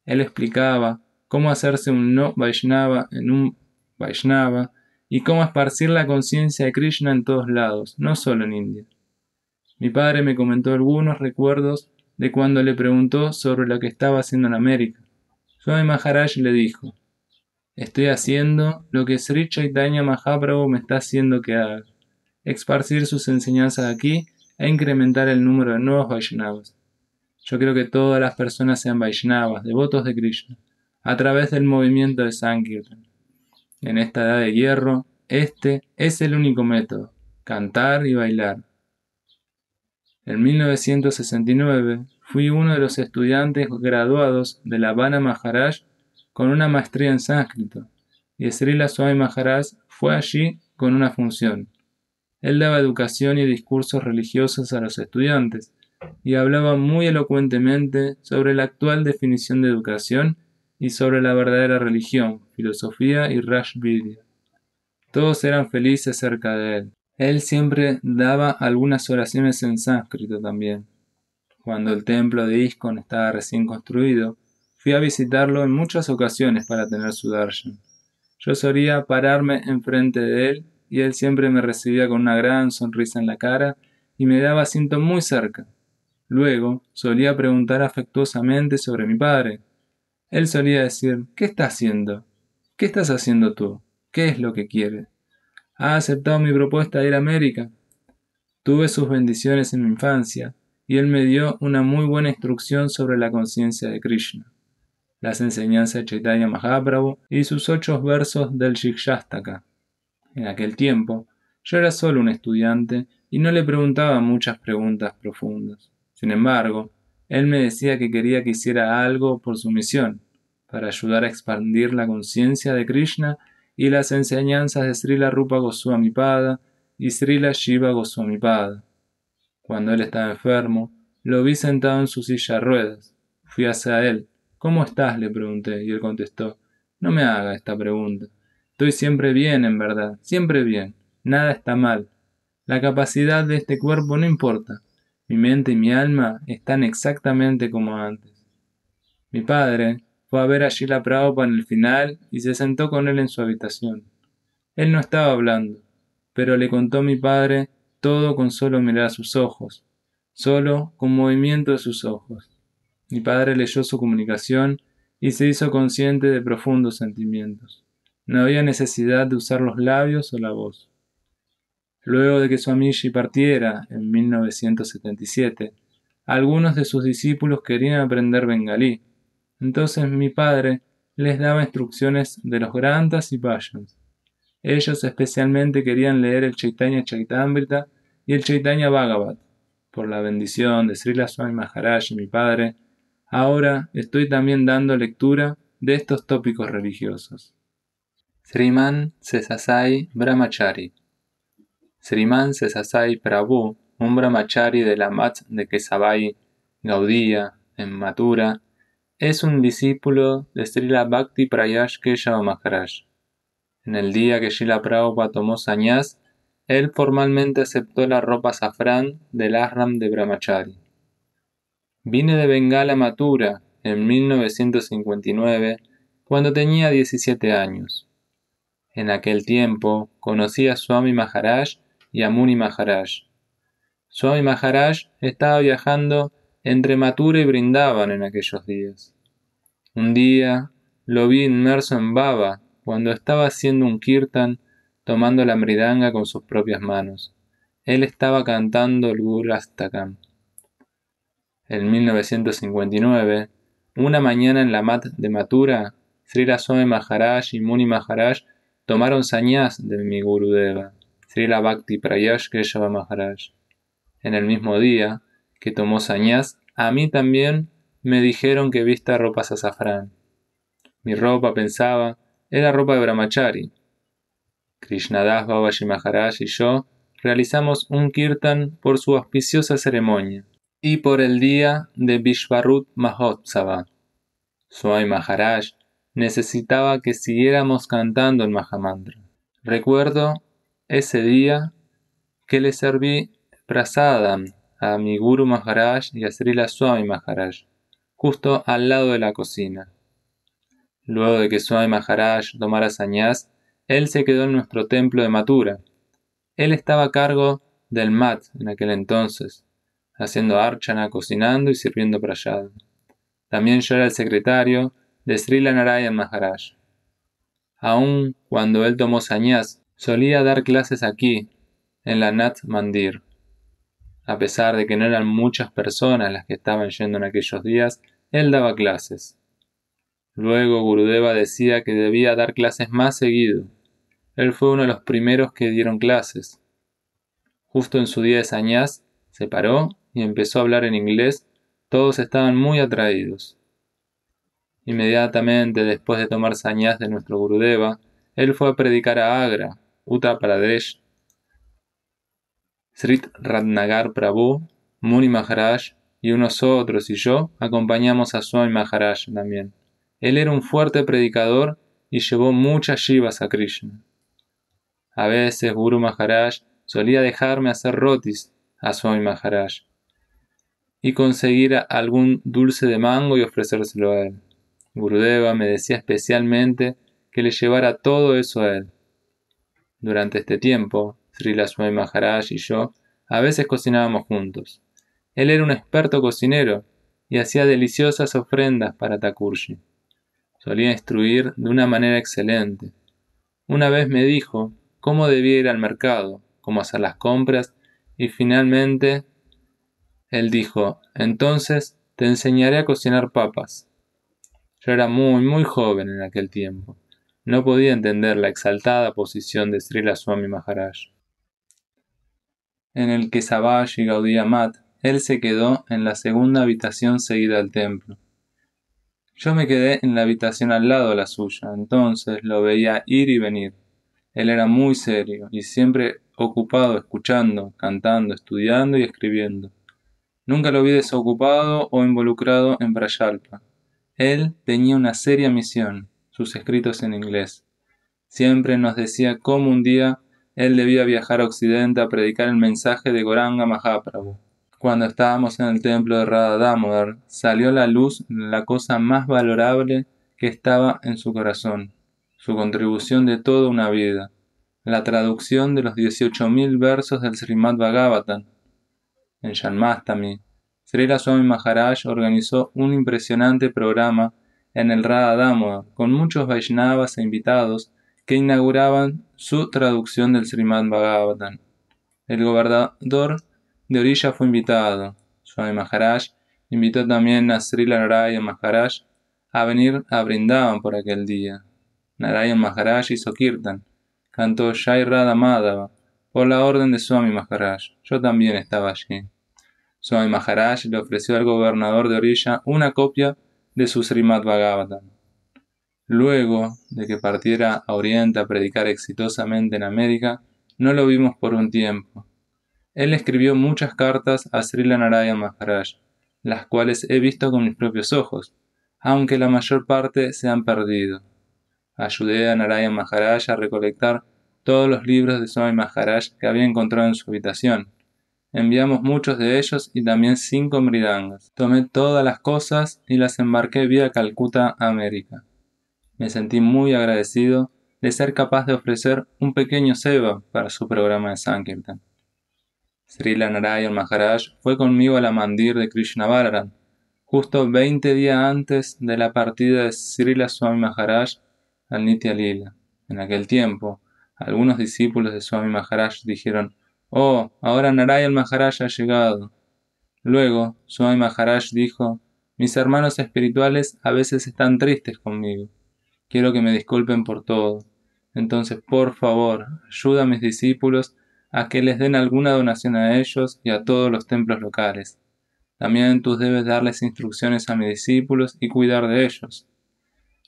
Él explicaba cómo hacerse un no Vaishnava en un Vaishnava y cómo esparcir la conciencia de Krishna en todos lados, no solo en India. Mi padre me comentó algunos recuerdos de cuando le preguntó sobre lo que estaba haciendo en América. Swami Maharaj le dijo: estoy haciendo lo que Sri Chaitanya Mahaprabhu me está haciendo que haga, esparcir sus enseñanzas aquí e incrementar el número de nuevos Vaishnavas. Yo creo que todas las personas sean Vaishnavas, devotos de Krishna, a través del movimiento de Sankirtan. En esta edad de hierro, este es el único método: cantar y bailar. En 1969 fui uno de los estudiantes graduados de la Vana Maharaj con una maestría en sánscrito, y Srila Swami Maharaj fue allí con una función. Él daba educación y discursos religiosos a los estudiantes, y hablaba muy elocuentemente sobre la actual definición de educación y sobre la verdadera religión, filosofía y Rajvidya. Todos eran felices cerca de él. Él siempre daba algunas oraciones en sánscrito también. Cuando el templo de ISKCON estaba recién construido, fui a visitarlo en muchas ocasiones para tener su darshan. Yo solía pararme enfrente de él y él siempre me recibía con una gran sonrisa en la cara y me daba asiento muy cerca. Luego, solía preguntar afectuosamente sobre mi padre. Él solía decir: ¿qué está haciendo? ¿Qué estás haciendo tú? ¿Qué es lo que quieres? ¿Ha aceptado mi propuesta de ir a América? Tuve sus bendiciones en mi infancia, y él me dio una muy buena instrucción sobre la conciencia de Krishna, las enseñanzas de Chaitanya Mahaprabhu y sus 8 versos del Shikshastaka. En aquel tiempo, yo era solo un estudiante y no le preguntaba muchas preguntas profundas. Sin embargo, él me decía que quería que hiciera algo por su misión, para ayudar a expandir la conciencia de Krishna y las enseñanzas de Srila Rupa Goswami Pada y Srila Shiva Goswami Pada. Cuando él estaba enfermo, lo vi sentado en su silla de ruedas. Fui hacia él. ¿Cómo estás?, le pregunté, y él contestó: no me haga esta pregunta. Estoy siempre bien, en verdad, siempre bien. Nada está mal. La capacidad de este cuerpo no importa. Mi mente y mi alma están exactamente como antes. Mi padre fue a ver a Srila Prabhupada en el final y se sentó con él en su habitación. Él no estaba hablando, pero le contó a mi padre todo con solo mirar sus ojos, solo con movimiento de sus ojos. Mi padre leyó su comunicación y se hizo consciente de profundos sentimientos. No había necesidad de usar los labios o la voz. Luego de que Swamiji partiera en 1977, algunos de sus discípulos querían aprender bengalí. Entonces mi padre les daba instrucciones de los Granthas y Bhajans. Ellos especialmente querían leer el Chaitanya Charitamrita y el Chaitanya Bhagavat. Por la bendición de Srila Swami Maharaj y mi padre, ahora estoy también dando lectura de estos tópicos religiosos. Sriman Sesasai Brahmachari. Sriman Sesasai Prabhu, un brahmachari de la Mat de Kesabai, Gaudía, en Mathura, es un discípulo de Srila Bhakti Prayash Keshava Maharaj. En el día que Srila Prabhupada tomó sannyas, él formalmente aceptó la ropa safrán del ashram de Brahmachari. Vine de Bengala a Mathura en 1959, cuando tenía 17 años. En aquel tiempo conocí a Swami Maharaj y a Muni Maharaj. Swami Maharaj estaba viajando entre Mathura y Vrindavan en aquellos días. Un día lo vi inmerso en baba cuando estaba haciendo un kirtan tomando la mridanga con sus propias manos. Él estaba cantando el Gurastakam. En 1959, una mañana en la mat de Mathura, Srila Swami Maharaj y Muni Maharaj tomaron sannyas de mi Gurudeva, Srila Bhakti Prayash Keshava Maharaj. En el mismo día que tomó sannyas, a mí también me dijeron que vista ropas azafrán. Mi ropa, pensaba, era ropa de Brahmachari. Krishnadas Babaji Maharaj y yo realizamos un kirtan por su auspiciosa ceremonia y por el día de Vishvarut Mahotsava. Swami Maharaj necesitaba que siguiéramos cantando el Mahamantra. Recuerdo ese día que le serví prasadam a mi Guru Maharaj y a Srila Swami Maharaj, justo al lado de la cocina. Luego de que Swami Maharaj tomara sannyas, él se quedó en nuestro templo de Mathura. Él estaba a cargo del mat en aquel entonces, haciendo archana, cocinando y sirviendo prasad. También yo era el secretario de Srila Narayan Maharaj. Aun cuando él tomó sannyas, solía dar clases aquí, en la Nat Mandir. A pesar de que no eran muchas personas las que estaban yendo en aquellos días, él daba clases. Luego Gurudeva decía que debía dar clases más seguido. Él fue uno de los primeros que dieron clases. Justo en su día de sannyas, se paró y empezó a hablar en inglés. Todos estaban muy atraídos. Inmediatamente después de tomar sannyas de nuestro Gurudeva, él fue a predicar a Agra, Uttar Pradesh. Srit Ratnagar Prabhu, Muni Maharaj y unos otros y yo acompañamos a Swami Maharaj también. Él era un fuerte predicador y llevó muchas shivas a Krishna. A veces Guru Maharaj solía dejarme hacer rotis a Swami Maharaj y conseguir algún dulce de mango y ofrecérselo a él. Gurudeva me decía especialmente que le llevara todo eso a él. Durante este tiempo, Srila Swami Maharaj y yo a veces cocinábamos juntos. Él era un experto cocinero y hacía deliciosas ofrendas para Thakurji. Solía instruir de una manera excelente. Una vez me dijo cómo debía ir al mercado, cómo hacer las compras, y finalmente él dijo: «Entonces te enseñaré a cocinar papas». Yo era muy joven en aquel tiempo. No podía entender la exaltada posición de Srila Swami Maharaj. En el que Savage y Gaudiya Mat, él se quedó en la segunda habitación seguida al templo. Yo me quedé en la habitación al lado de la suya, entonces lo veía ir y venir. Él era muy serio y siempre ocupado escuchando, cantando, estudiando y escribiendo. Nunca lo vi desocupado o involucrado en Prayalpa. Él tenía una seria misión, sus escritos en inglés. Siempre nos decía cómo un día él debía viajar a Occidente a predicar el mensaje de Gauranga Mahaprabhu. Cuando estábamos en el templo de Radha Damodar, salió a la luz la cosa más valorable que estaba en su corazón, su contribución de toda una vida, la traducción de los 18.000 versos del Srimad Bhagavatam. En Janmastami, Srila Swami Maharaj organizó un impresionante programa en el Radha Damodar con muchos Vaishnavas e invitados que inauguraban su traducción del Srimad Bhagavatam. El gobernador de Orilla fue invitado. Swami Maharaj invitó también a Srila Narayan Maharaj a venir a Vrindavan por aquel día. Narayan Maharaj hizo kirtan, cantó Jai Radha Madhava por la orden de Swami Maharaj. Yo también estaba allí. Swami Maharaj le ofreció al gobernador de Orilla una copia de su Srimad Bhagavatam. Luego de que partiera a Oriente a predicar exitosamente en América, no lo vimos por un tiempo. Él escribió muchas cartas a Srila Narayan Maharaj, las cuales he visto con mis propios ojos, aunque la mayor parte se han perdido. Ayudé a Narayan Maharaj a recolectar todos los libros de Swami Maharaj que había encontrado en su habitación. Enviamos muchos de ellos y también 5 mridangas. Tomé todas las cosas y las embarqué vía Calcuta a América. Me sentí muy agradecido de ser capaz de ofrecer un pequeño seva para su programa de Sankirtan. Srila Narayan Maharaj fue conmigo a la mandir de Krishna Balaram, justo 20 días antes de la partida de Srila Swami Maharaj al Nitya Lila. En aquel tiempo, algunos discípulos de Swami Maharaj dijeron: «Oh, ahora Narayan Maharaj ha llegado». Luego, Swami Maharaj dijo: «Mis hermanos espirituales a veces están tristes conmigo. Quiero que me disculpen por todo. Entonces, por favor, ayuda a mis discípulos a que les den alguna donación a ellos y a todos los templos locales. También tú debes darles instrucciones a mis discípulos y cuidar de ellos».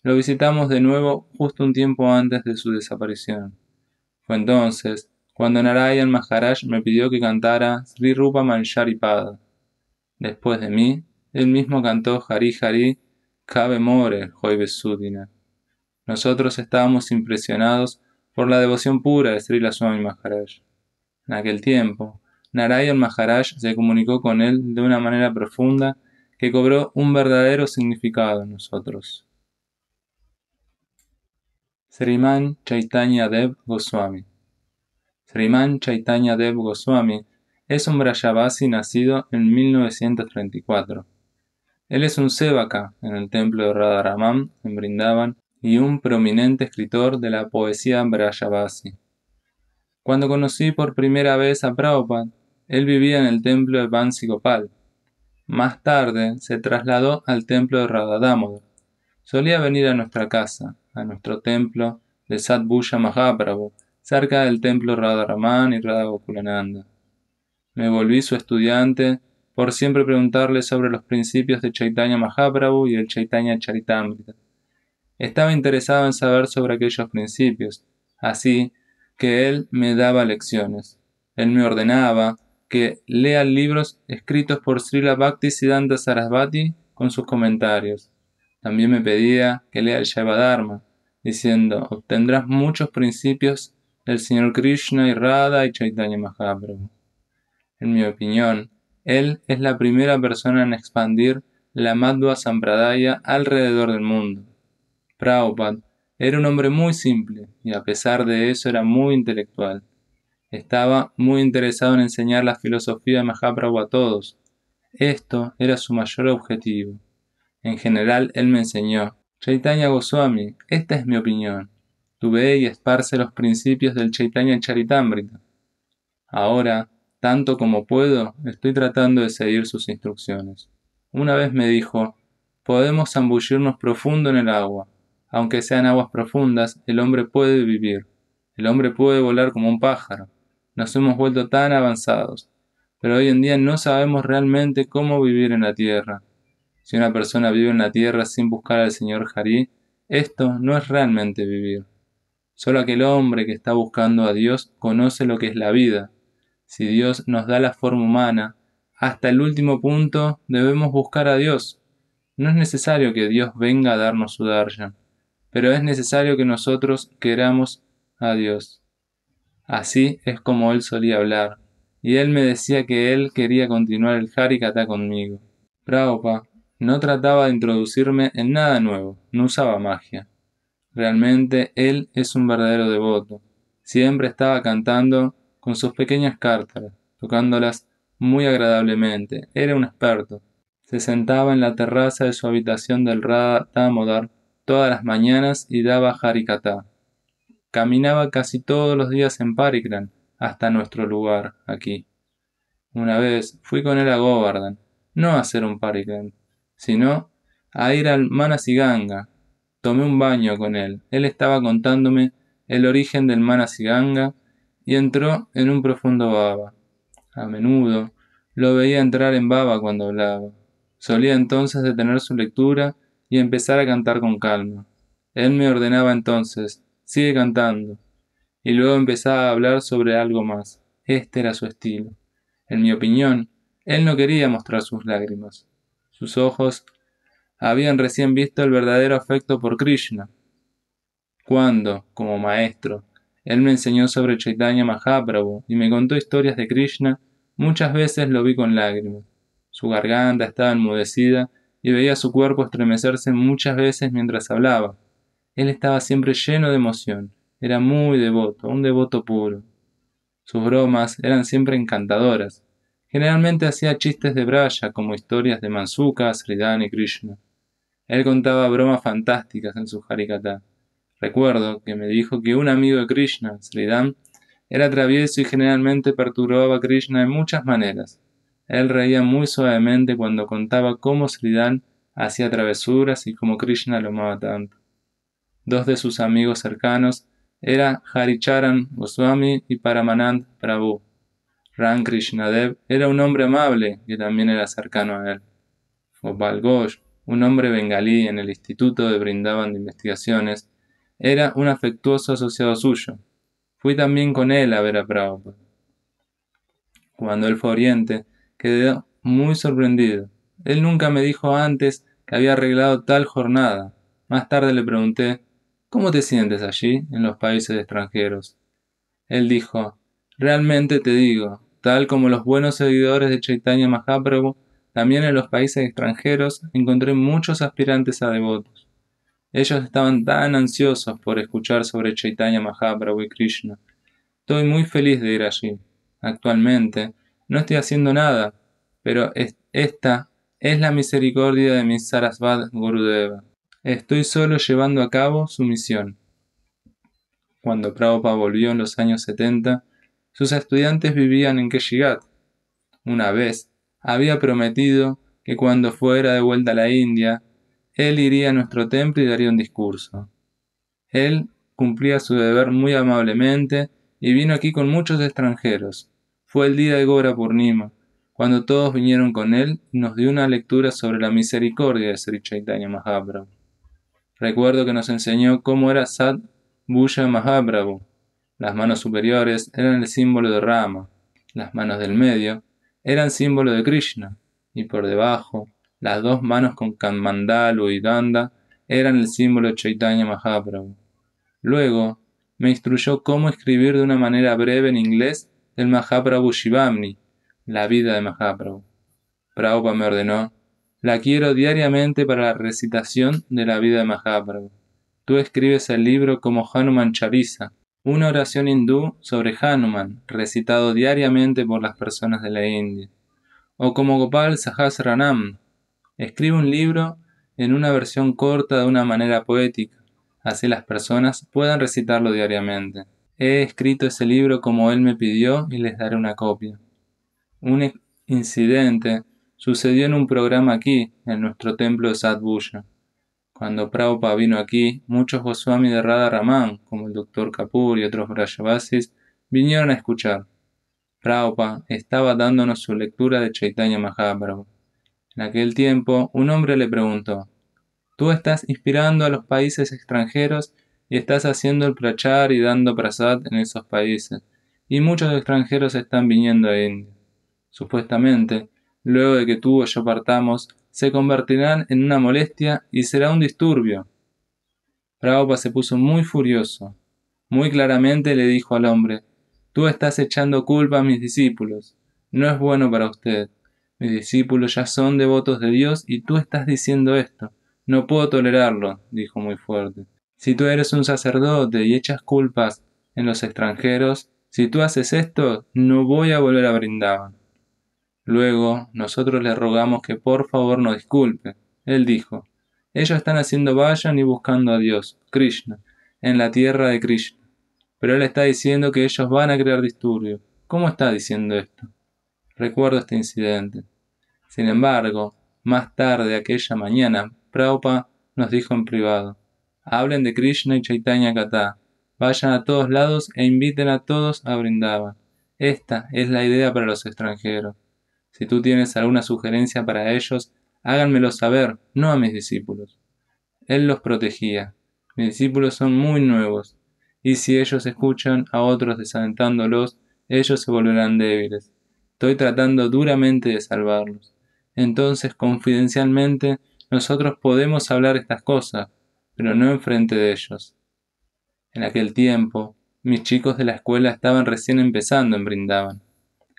Lo visitamos de nuevo justo un tiempo antes de su desaparición. Fue entonces cuando Narayan Maharaj me pidió que cantara Sri Rupa Manjaripada. Después de mí, él mismo cantó Hari Hari Kave More Hoy Sudina. Nosotros estábamos impresionados por la devoción pura de Srila Swami Maharaj. En aquel tiempo, Narayan Maharaj se comunicó con él de una manera profunda que cobró un verdadero significado en nosotros. Sriman Chaitanya Dev Goswami. Sriman Chaitanya Dev Goswami es un Brajavasi nacido en 1934. Él es un sevaka en el templo de Radharaman en Vrindavan y un prominente escritor de la poesía Brajavasi. Cuando conocí por primera vez a Prabhupada, él vivía en el templo de Bansi Gopal. Más tarde se trasladó al templo de Radha Damodar. Solía venir a nuestra casa, a nuestro templo de Sadbhuja Mahaprabhu, cerca del templo Radharaman y Radha Gokulananda. Me volví su estudiante por siempre preguntarle sobre los principios de Chaitanya Mahaprabhu y el Chaitanya Charitamrita. Estaba interesado en saber sobre aquellos principios, así que él me daba lecciones. Él me ordenaba que lea libros escritos por Srila Bhaktisiddhanta Sarasvati con sus comentarios. También me pedía que lea el Shaivadharma, diciendo: «Obtendrás muchos principios del Señor Krishna y Radha y Chaitanya Mahaprabhu». En mi opinión, él es la primera persona en expandir la Madhva Sampradaya alrededor del mundo. Prabhupada era un hombre muy simple y a pesar de eso era muy intelectual. Estaba muy interesado en enseñar la filosofía de Mahaprabhu a todos. Esto era su mayor objetivo. En general, él me enseñó: Chaitanya Goswami, esta es mi opinión. Tú ve y esparce los principios del Chaitanya Charitamrita. Ahora, tanto como puedo, estoy tratando de seguir sus instrucciones. Una vez me dijo: podemos zambullirnos profundo en el agua. Aunque sean aguas profundas, el hombre puede vivir. El hombre puede volar como un pájaro. Nos hemos vuelto tan avanzados, pero hoy en día no sabemos realmente cómo vivir en la tierra. Si una persona vive en la tierra sin buscar al Señor Hari, esto no es realmente vivir. Solo aquel hombre que está buscando a Dios conoce lo que es la vida. Si Dios nos da la forma humana, hasta el último punto debemos buscar a Dios. No es necesario que Dios venga a darnos su darshan, pero es necesario que nosotros queramos a Dios. Así es como él solía hablar, y él me decía que él quería continuar el Harikatha conmigo. Prabhupada no trataba de introducirme en nada nuevo, no usaba magia. Realmente él es un verdadero devoto. Siempre estaba cantando con sus pequeñas cártaras, tocándolas muy agradablemente. Era un experto. Se sentaba en la terraza de su habitación del Radha Damodar todas las mañanas y daba Harikatha. Caminaba casi todos los días en Parikran hasta nuestro lugar, aquí. Una vez fui con él a Govardhan, no a hacer un Parikran, sino a ir al Manasiganga. Tomé un baño con él. Él estaba contándome el origen del Manasiganga y entró en un profundo baba. A menudo lo veía entrar en baba cuando hablaba. Solía entonces detener su lectura y empezar a cantar con calma. Él me ordenaba entonces: sigue cantando. Y luego empezaba a hablar sobre algo más. Este era su estilo. En mi opinión, él no quería mostrar sus lágrimas. Sus ojos habían recién visto el verdadero afecto por Krishna. Cuando, como maestro, él me enseñó sobre Chaitanya Mahaprabhu y me contó historias de Krishna, muchas veces lo vi con lágrimas. Su garganta estaba enmudecida y veía su cuerpo estremecerse muchas veces mientras hablaba. Él estaba siempre lleno de emoción. Era muy devoto, un devoto puro. Sus bromas eran siempre encantadoras. Generalmente hacía chistes de Braya, como historias de Mansuka, Sridhar y Krishna. Él contaba bromas fantásticas en su Harikatha. Recuerdo que me dijo que un amigo de Krishna, Sridhar, era travieso y generalmente perturbaba a Krishna de muchas maneras. Él reía muy suavemente cuando contaba cómo Sridhar hacía travesuras y cómo Krishna lo amaba tanto. Dos de sus amigos cercanos eran Haricharan Goswami y Paramanand Prabhu. Ram Krishnadev era un hombre amable que también era cercano a él. Gopal Ghosh, un hombre bengalí en el Instituto de Brindavan de Investigaciones, era un afectuoso asociado suyo. Fui también con él a ver a Prabhupada. Cuando él fue a Oriente, quedé muy sorprendido. Él nunca me dijo antes que había arreglado tal jornada. Más tarde le pregunté: ¿cómo te sientes allí, en los países extranjeros? Él dijo: realmente te digo, tal como los buenos seguidores de Chaitanya Mahaprabhu, también en los países extranjeros encontré muchos aspirantes a devotos. Ellos estaban tan ansiosos por escuchar sobre Chaitanya Mahaprabhu y Krishna. Estoy muy feliz de ir allí. Actualmente no estoy haciendo nada, pero esta es la misericordia de mi Sarasvat Gurudeva. Estoy solo llevando a cabo su misión. Cuando Prabhupada volvió en los años 70, sus estudiantes vivían en Keshigat. Una vez había prometido que cuando fuera de vuelta a la India, él iría a nuestro templo y daría un discurso. Él cumplía su deber muy amablemente y vino aquí con muchos extranjeros. Fue el día de Gora Purnima, cuando todos vinieron con él y nos dio una lectura sobre la misericordia de Sri Chaitanya Mahaprabhu. Recuerdo que nos enseñó cómo era Sat Bhuja Mahaprabhu. Las manos superiores eran el símbolo de Rama, las manos del medio eran símbolo de Krishna, y por debajo, las dos manos con Kamandalu y Danda eran el símbolo de Chaitanya Mahaprabhu. Luego, me instruyó cómo escribir de una manera breve en inglés el Mahaprabhu Shivamni, la vida de Mahaprabhu. Prabhupada me ordenó: la quiero diariamente para la recitación de la vida de Mahaprabhu. Tú escribes el libro como Hanuman Charisa, una oración hindú sobre Hanuman, recitado diariamente por las personas de la India. O como Gopal Sahasranam, escribe un libro en una versión corta de una manera poética, así las personas puedan recitarlo diariamente. He escrito ese libro como él me pidió y les daré una copia. Un incidente sucedió en un programa aquí, en nuestro templo de Sadhguru. Cuando Prabhupada vino aquí, muchos Goswami de Radha Raman, como el Dr. Kapoor y otros Brajavasis, vinieron a escuchar. Prabhupada estaba dándonos su lectura de Chaitanya Mahaprabhu. En aquel tiempo, un hombre le preguntó: «Tú estás inspirando a los países extranjeros y estás haciendo el prachar y dando prasad en esos países, y muchos extranjeros están viniendo a India. Supuestamente, luego de que tú o yo partamos, se convertirán en una molestia y será un disturbio». Prabhupada se puso muy furioso. Muy claramente le dijo al hombre: «Tú estás echando culpa a mis discípulos. No es bueno para usted. Mis discípulos ya son devotos de Dios y tú estás diciendo esto. No puedo tolerarlo», dijo muy fuerte. «Si tú eres un sacerdote y echas culpas en los extranjeros, si tú haces esto, no voy a volver a Brindavan». Luego, nosotros le rogamos que por favor nos disculpe. Él dijo: «Ellos están haciendo vayan y buscando a Dios, Krishna, en la tierra de Krishna. Pero él está diciendo que ellos van a crear disturbios. ¿Cómo está diciendo esto?». Recuerdo este incidente. Sin embargo, más tarde aquella mañana, Prabhupada nos dijo en privado: «Hablen de Krishna y Chaitanya Katha. Vayan a todos lados e inviten a todos a Vrindavan. Esta es la idea para los extranjeros. Si tú tienes alguna sugerencia para ellos, háganmelo saber, no a mis discípulos». Él los protegía. Mis discípulos son muy nuevos, y si ellos escuchan a otros desalentándolos, ellos se volverán débiles. Estoy tratando duramente de salvarlos. Entonces, confidencialmente, nosotros podemos hablar estas cosas, pero no enfrente de ellos. En aquel tiempo, mis chicos de la escuela estaban recién empezando en Brindavan.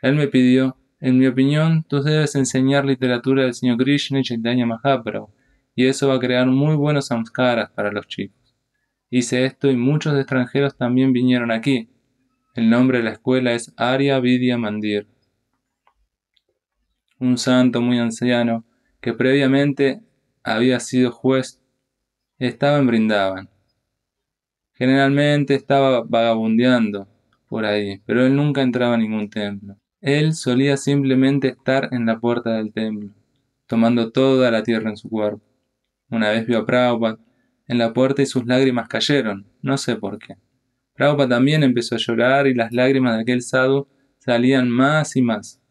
Él me pidió: «En mi opinión, tú debes enseñar literatura del Señor Krishna y Chaitanya Mahaprabhu, y eso va a crear muy buenos samskaras para los chicos». Hice esto y muchos extranjeros también vinieron aquí. El nombre de la escuela es Arya Vidya Mandir. Un santo muy anciano, que previamente había sido juez, estaba en Brindavan. Generalmente estaba vagabundeando por ahí, pero él nunca entraba a ningún templo. Él solía simplemente estar en la puerta del templo, tomando toda la tierra en su cuerpo. Una vez vio a Prabhupada en la puerta y sus lágrimas cayeron, no sé por qué. Prabhupada también empezó a llorar y las lágrimas de aquel sadhu salían más y más.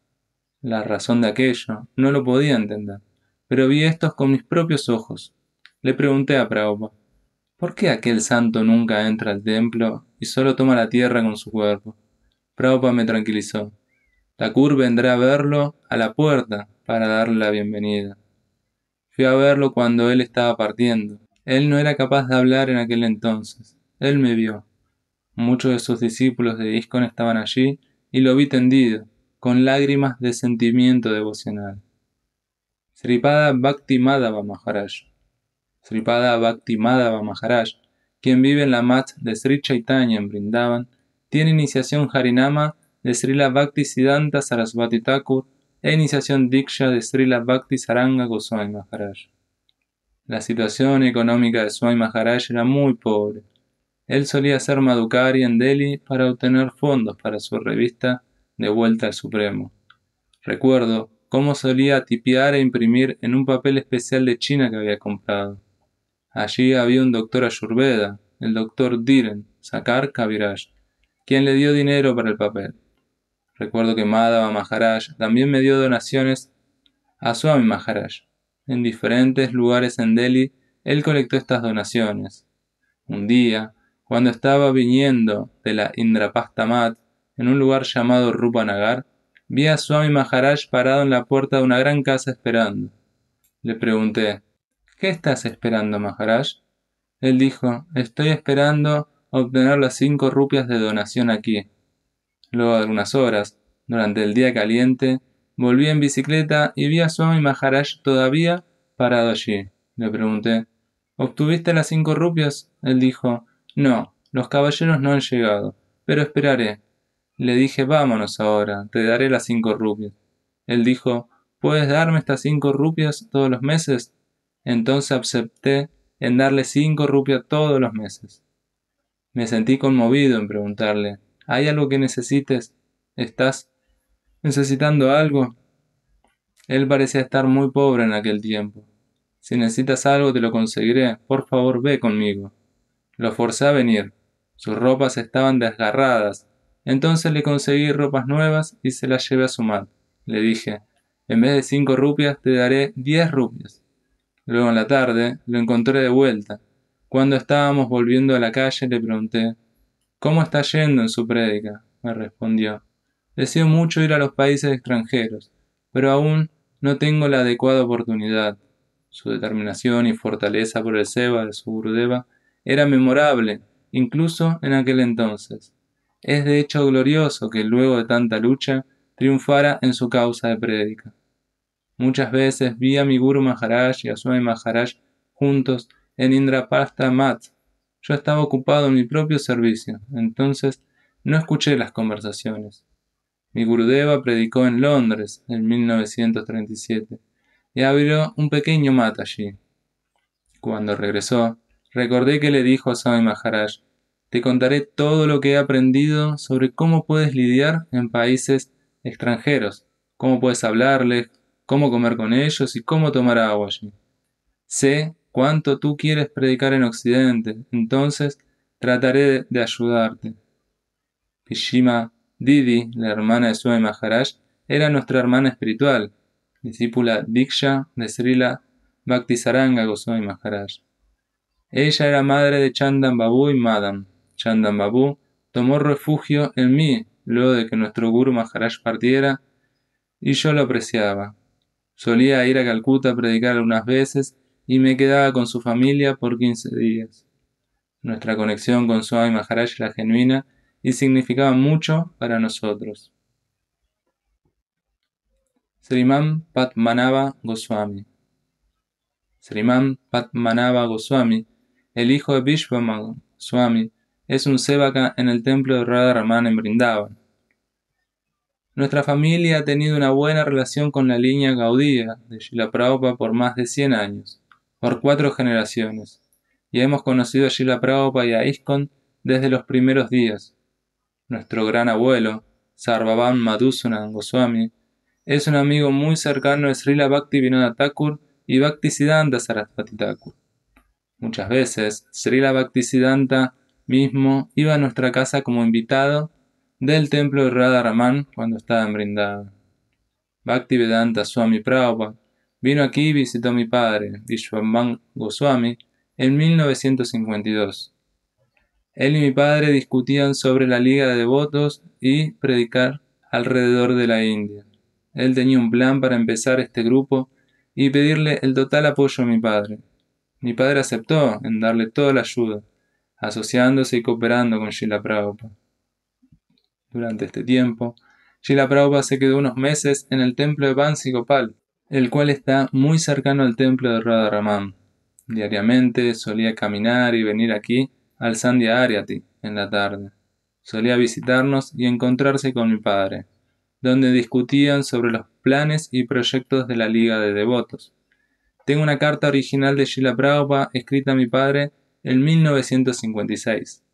La razón de aquello no lo podía entender, pero vi esto con mis propios ojos. Le pregunté a Prabhupada: «¿Por qué aquel santo nunca entra al templo y solo toma la tierra con su cuerpo?». Prabhupada me tranquilizó: «Thakur vendrá a verlo a la puerta para darle la bienvenida». Fui a verlo cuando él estaba partiendo. Él no era capaz de hablar en aquel entonces. Él me vio. Muchos de sus discípulos de ISKCON estaban allí y lo vi tendido, con lágrimas de sentimiento devocional. Sripada Bhakti-Madhava Maharaj. Sripada Bhakti-Madhava Maharaj, quien vive en la mat de Sri Chaitanya en Vrindavan, tiene iniciación Harinama de Srila Bhakti Siddhanta Sarasvati Thakur e iniciación Diksha de Srila Bhakti Saranga Goswami Maharaj. La situación económica de Swami Maharaj era muy pobre. Él solía hacer Madhukari en Delhi para obtener fondos para su revista De Vuelta al Supremo. Recuerdo cómo solía tipear e imprimir en un papel especial de China que había comprado. Allí había un doctor Ayurveda, el doctor Dhiren Sakar Kaviraj, quien le dio dinero para el papel. Recuerdo que Madhava Maharaj también me dio donaciones a Swami Maharaj. En diferentes lugares en Delhi, él colectó estas donaciones. Un día, cuando estaba viniendo de la Indrapasta Mat, en un lugar llamado Rupanagar, vi a Swami Maharaj parado en la puerta de una gran casa esperando. Le pregunté: «¿Qué estás esperando, Maharaj?». Él dijo: «Estoy esperando obtener las 5 rupias de donación aquí». Luego de algunas horas, durante el día caliente, volví en bicicleta y vi a Swami Maharaj todavía parado allí. Le pregunté: «¿Obtuviste las 5 rupias?». Él dijo: «No, los caballeros no han llegado, pero esperaré». Le dije: «Vámonos ahora, te daré las 5 rupias». Él dijo: ¿puedes darme estas 5 rupias todos los meses? Entonces acepté en darle 5 rupias todos los meses. Me sentí conmovido en preguntarle, ¿hay algo que necesites? ¿Estás necesitando algo? Él parecía estar muy pobre en aquel tiempo. Si necesitas algo te lo conseguiré, por favor ve conmigo. Lo forcé a venir. Sus ropas estaban desgarradas. Entonces le conseguí ropas nuevas y se las llevé a su madre. Le dije, en vez de 5 rupias te daré 10 rupias. Luego en la tarde lo encontré de vuelta. Cuando estábamos volviendo a la calle le pregunté, ¿cómo está yendo en su prédica? Me respondió, deseo mucho ir a los países extranjeros, pero aún no tengo la adecuada oportunidad. Su determinación y fortaleza por el Seva de su Gurudeva era memorable, incluso en aquel entonces. Es de hecho glorioso que luego de tanta lucha triunfara en su causa de prédica. Muchas veces vi a mi Guru Maharaj y a Swami Maharaj juntos en Indraprastha Math. Yo estaba ocupado en mi propio servicio, entonces no escuché las conversaciones. Mi Gurudeva predicó en Londres en 1937 y abrió un pequeño mat allí. Cuando regresó, recordé que le dijo a Swami Maharaj, te contaré todo lo que he aprendido sobre cómo puedes lidiar en países extranjeros, cómo puedes hablarles, cómo comer con ellos y cómo tomar agua allí. Sé cuánto tú quieres predicar en Occidente, entonces trataré de ayudarte. Pishima Didi, la hermana de Swami Maharaj, era nuestra hermana espiritual, discípula Diksha de Srila Bhaktisaranga Goswami Maharaj. Ella era madre de Chandan Babu y Madam. Chandan Babu tomó refugio en mí luego de que nuestro Guru Maharaj partiera y yo lo apreciaba. Solía ir a Calcuta a predicar algunas veces y me quedaba con su familia por 15 días. Nuestra conexión con Swami Maharaj era genuina y significaba mucho para nosotros. Sriman Padmanabha Goswami. Sriman Padmanabha Goswami, el hijo de Vishwamana Goswami, es un sevaka en el templo de Radha Raman en Vrindavan. Nuestra familia ha tenido una buena relación con la línea Gaudía de Srila Prabhupada por más de 100 años, por 4 generaciones, y hemos conocido a Srila Prabhupada y a ISKCON desde los primeros días. Nuestro gran abuelo, Sarvabhaum Madhusudan Goswami, es un amigo muy cercano de Srila Bhaktivinoda Thakur y Bhaktisiddhanta Saraswati Thakur. Muchas veces, Srila Bhaktisiddhanta mismo iba a nuestra casa como invitado del templo de Radha Raman cuando estaba en Vrindavan. Bhaktivedanta Swami Prabhupada vino aquí y visitó a mi padre, Vishwamana Goswami, en 1952. Él y mi padre discutían sobre la liga de devotos y predicar alrededor de la India. Él tenía un plan para empezar este grupo y pedirle el total apoyo a mi padre. Mi padre aceptó en darle toda la ayuda, asociándose y cooperando con Srila Prabhupada. Durante este tiempo, Srila Prabhupada se quedó unos meses en el templo de Bansi Gopal, el cual está muy cercano al templo de Radha Raman. Diariamente solía caminar y venir aquí al Sandhya Ariyati en la tarde. Solía visitarnos y encontrarse con mi padre, donde discutían sobre los planes y proyectos de la Liga de Devotos. Tengo una carta original de Srila Prabhupada escrita a mi padre en 1956.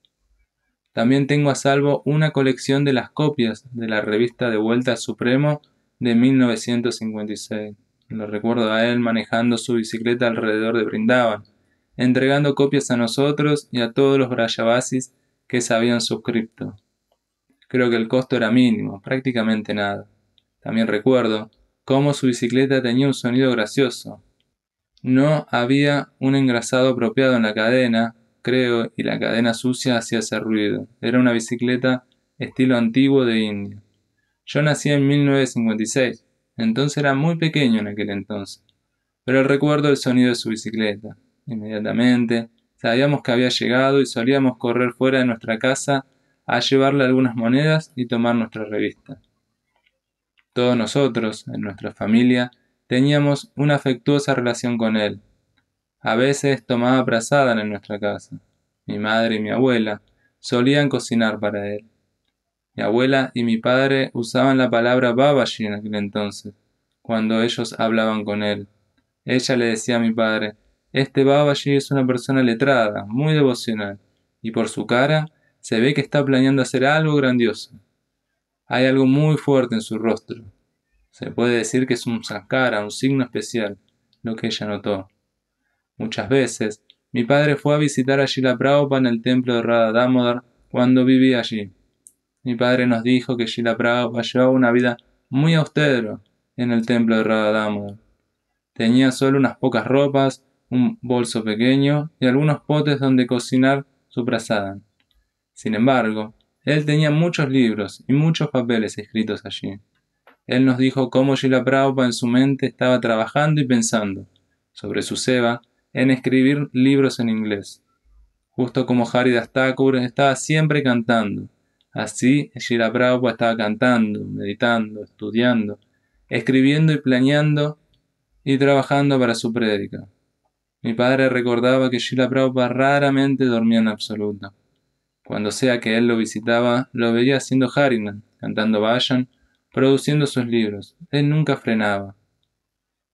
También tengo a salvo una colección de las copias de la revista De Vuelta al Supremo de 1956. Lo recuerdo a él manejando su bicicleta alrededor de Vrindavan, entregando copias a nosotros y a todos los Brajavasis que se habían suscrito. Creo que el costo era mínimo, prácticamente nada. También recuerdo cómo su bicicleta tenía un sonido gracioso. No había un engrasado apropiado en la cadena, creo, y la cadena sucia hacía ese ruido. Era una bicicleta estilo antiguo de India. Yo nací en 1956, entonces era muy pequeño en aquel entonces, pero recuerdo el sonido de su bicicleta. Inmediatamente sabíamos que había llegado y solíamos correr fuera de nuestra casa a llevarle algunas monedas y tomar nuestra revista. Todos nosotros, en nuestra familia, teníamos una afectuosa relación con él. A veces tomaba prasadam en nuestra casa. Mi madre y mi abuela solían cocinar para él. Mi abuela y mi padre usaban la palabra Babaji en aquel entonces, cuando ellos hablaban con él. Ella le decía a mi padre: este Babaji es una persona letrada, muy devocional, y por su cara se ve que está planeando hacer algo grandioso. Hay algo muy fuerte en su rostro. Se puede decir que es un sanskara, un signo especial, lo que ella notó. Muchas veces, mi padre fue a visitar a Srila Prabhupada en el templo de Radha Damodar cuando vivía allí. Mi padre nos dijo que Srila Prabhupada llevaba una vida muy austera en el templo de Radha Damodar. Tenía solo unas pocas ropas, un bolso pequeño y algunos potes donde cocinar su prasadam. Sin embargo, él tenía muchos libros y muchos papeles escritos allí. Él nos dijo cómo Srila Prabhupada en su mente estaba trabajando y pensando sobre su seva en escribir libros en inglés, justo como Haridas Thakur estaba siempre cantando. Así Srila Prabhupada estaba cantando, meditando, estudiando, escribiendo y planeando y trabajando para su prédica. Mi padre recordaba que Srila Prabhupada raramente dormía en absoluto. Cuando sea que él lo visitaba, lo veía haciendo Harinam, cantando Bhajan, produciendo sus libros. Él nunca frenaba.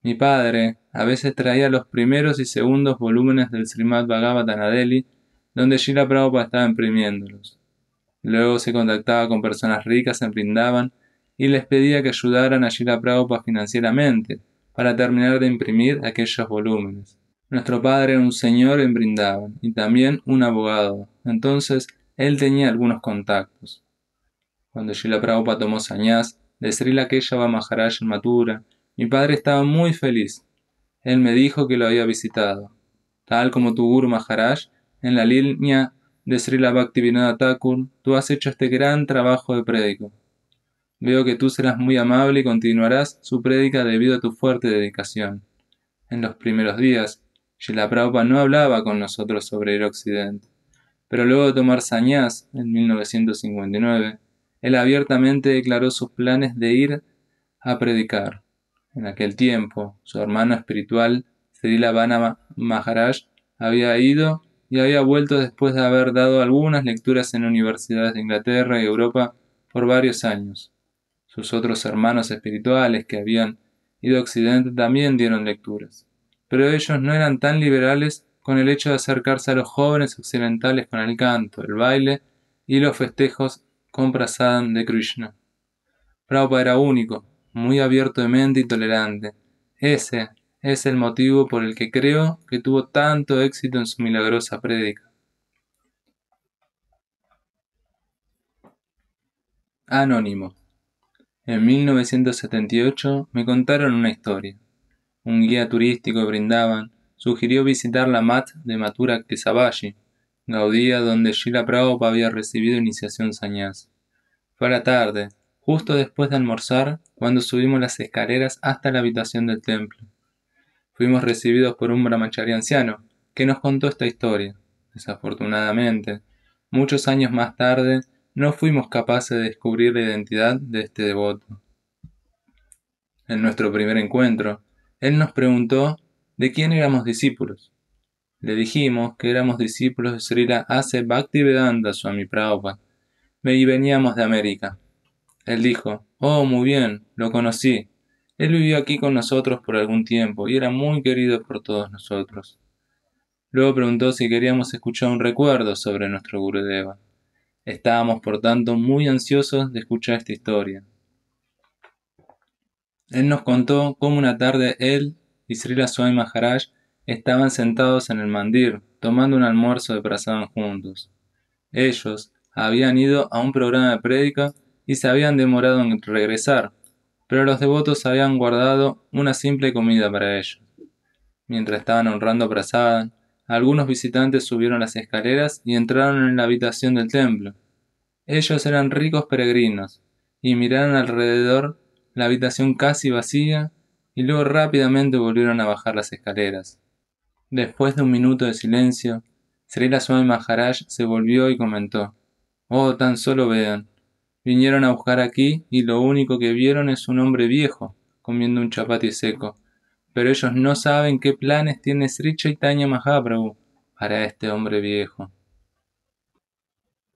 Mi padre a veces traía los primeros y segundos volúmenes del Srimad Bhagavatam a Delhi, donde Srila Prabhupada estaba imprimiéndolos. Luego se contactaba con personas ricas en Vrindavan y les pedía que ayudaran a Srila Prabhupada financieramente para terminar de imprimir aquellos volúmenes. Nuestro padre era un señor en Vrindavan y también un abogado, entonces él tenía algunos contactos. Cuando Srila Prabhupada tomó sannyas de Srila Keshava Maharaj en Mathura, mi padre estaba muy feliz. Él me dijo que lo había visitado. Tal como tu Guru Maharaj, en la línea de Srila Bhaktivinoda Thakur, tú has hecho este gran trabajo de prédico. Veo que tú serás muy amable y continuarás su prédica debido a tu fuerte dedicación. En los primeros días, Srila Prabhupada no hablaba con nosotros sobre el Occidente, pero luego de tomar sannyas en 1959, él abiertamente declaró sus planes de ir a predicar. En aquel tiempo, su hermano espiritual, Srila Vana Maharaj, había ido y había vuelto después de haber dado algunas lecturas en universidades de Inglaterra y Europa por varios años. Sus otros hermanos espirituales que habían ido a Occidente también dieron lecturas, pero ellos no eran tan liberales con el hecho de acercarse a los jóvenes occidentales con el canto, el baile y los festejos con prasadam de Krishna. Prabhupada era único, muy abierto de mente y tolerante. Ese es el motivo por el que creo que tuvo tanto éxito en su milagrosa prédica. Anónimo. En 1978 me contaron una historia. Un guía turístico de Brindavan sugirió visitar la Mat de Mathura Kesabaji, Gaudía donde Srila Prabhupada había recibido iniciación sannyas. Fue a la tarde, justo después de almorzar, cuando subimos las escaleras hasta la habitación del templo. Fuimos recibidos por un brahmachari anciano, que nos contó esta historia. Desafortunadamente, muchos años más tarde, no fuimos capaces de descubrir la identidad de este devoto. En nuestro primer encuentro, él nos preguntó de quién éramos discípulos. Le dijimos que éramos discípulos de Srila A.C. Bhaktivedanta Swami Prabhupada y veníamos de América. Él dijo: oh, muy bien, lo conocí. Él vivió aquí con nosotros por algún tiempo y era muy querido por todos nosotros. Luego preguntó si queríamos escuchar un recuerdo sobre nuestro Gurudeva. Estábamos, por tanto, muy ansiosos de escuchar esta historia. Él nos contó cómo una tarde él y Srila Swami Maharaj estaban sentados en el mandir, tomando un almuerzo de prasadam juntos. Ellos habían ido a un programa de prédica y se habían demorado en regresar, pero los devotos habían guardado una simple comida para ellos. Mientras estaban honrando prasadam, algunos visitantes subieron las escaleras y entraron en la habitación del templo. Ellos eran ricos peregrinos, y miraron alrededor la habitación casi vacía, y luego rápidamente volvieron a bajar las escaleras. Después de un minuto de silencio, Srila Swami Maharaj se volvió y comentó: oh, tan solo vean, vinieron a buscar aquí y lo único que vieron es un hombre viejo comiendo un chapati seco, pero ellos no saben qué planes tiene Sri Chaitanya Mahaprabhu para este hombre viejo.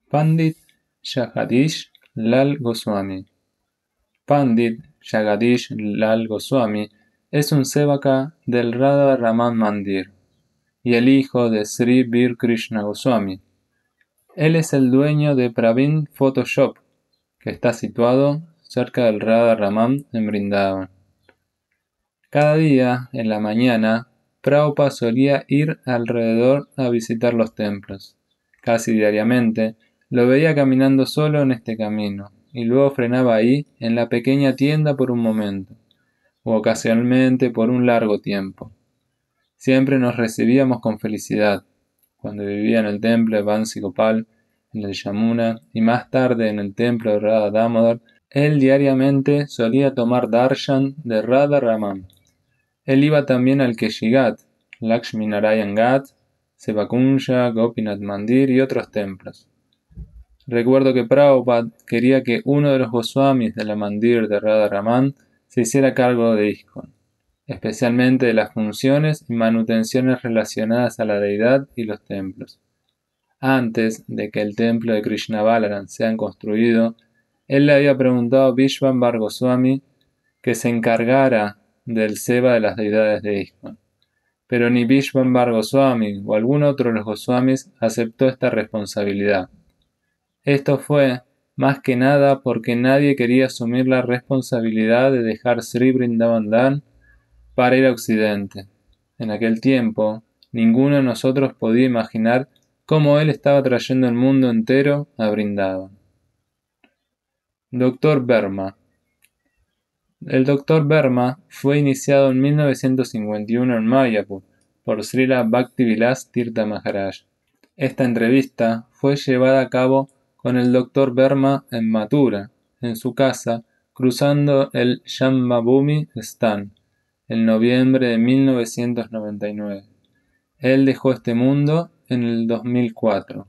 Pandit Jagadish Lal Goswami. Pandit Jagadish Lal Goswami, es un sevaka del Radha Raman Mandir y el hijo de Sri Bir Krishna Goswami. Él es el dueño de Pravin Photoshop, que está situado cerca del Radha Raman en Vrindavan. Cada día, en la mañana, Prabhupada solía ir alrededor a visitar los templos. Casi diariamente, lo veía caminando solo en este camino, y luego frenaba ahí, en la pequeña tienda por un momento, o ocasionalmente por un largo tiempo. Siempre nos recibíamos con felicidad. Cuando vivía en el templo de Bansi Gopal, en el Yamuna, y más tarde en el templo de Radha Damodar, él diariamente solía tomar darshan de Radha Raman. Él iba también al Keshigat, Lakshmi Narayan Ghat, Sevakunsha, Gopinath Mandir y otros templos. Recuerdo que Prabhupada quería que uno de los Goswamis de la Mandir de Radha Raman se hiciera cargo de ISKCON, especialmente de las funciones y manutenciones relacionadas a la deidad y los templos. Antes de que el templo de Krishna Balaram sea construido, él le había preguntado a Vishvambar Goswami que se encargara del seva de las deidades de ISKCON. Pero ni Vishvambar Goswami o algún otro de los Goswamis aceptó esta responsabilidad. Esto fue, más que nada, porque nadie quería asumir la responsabilidad de dejar Sri Vrindavan Dhan para ir a Occidente. En aquel tiempo, ninguno de nosotros podía imaginar cómo él estaba trayendo el mundo entero a Vrindavan. Dr. Verma. El Dr. Verma fue iniciado en 1951 en Mayapur por Srila Bhaktivilas Tirtha Maharaj. Esta entrevista fue llevada a cabo con el Dr. Verma en Mathura, en su casa, cruzando el Jambabhumi Stan, en noviembre de 1999. Él dejó este mundo en el 2004.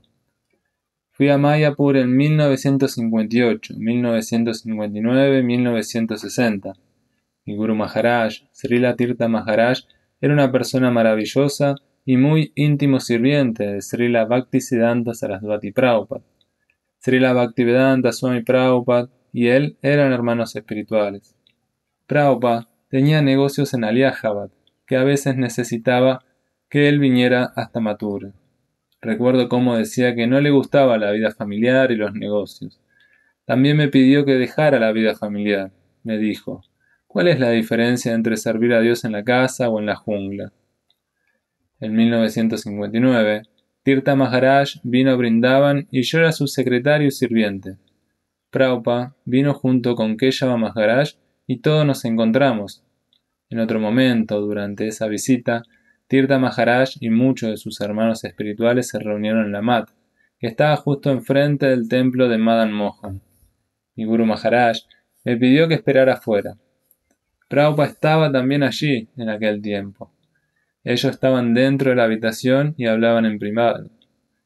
Fui a Mayapur en 1958, 1959, 1960. Mi Guru Maharaj, Srila Tirtha Maharaj, era una persona maravillosa y muy íntimo sirviente de Srila Bhaktisiddhanta Sarasvati Prabhupada. Srila Bhaktivedanta Swami Prabhupada y él eran hermanos espirituales. Prabhupada tenía negocios en Aliahabad, que a veces necesitaba que él viniera hasta Mathura. Recuerdo cómo decía que no le gustaba la vida familiar y los negocios. También me pidió que dejara la vida familiar. Me dijo, ¿cuál es la diferencia entre servir a Dios en la casa o en la jungla? En 1959, Tirtha Maharaj vino a Vrindavan y yo era su secretario y sirviente. Prabhupada vino junto con Keshava Maharaj y todos nos encontramos. En otro momento, durante esa visita, Tirtha Maharaj y muchos de sus hermanos espirituales se reunieron en la mat, que estaba justo enfrente del templo de Madan Mohan. Mi Guru Maharaj me pidió que esperara afuera. Prabhupada estaba también allí en aquel tiempo. Ellos estaban dentro de la habitación y hablaban en privado.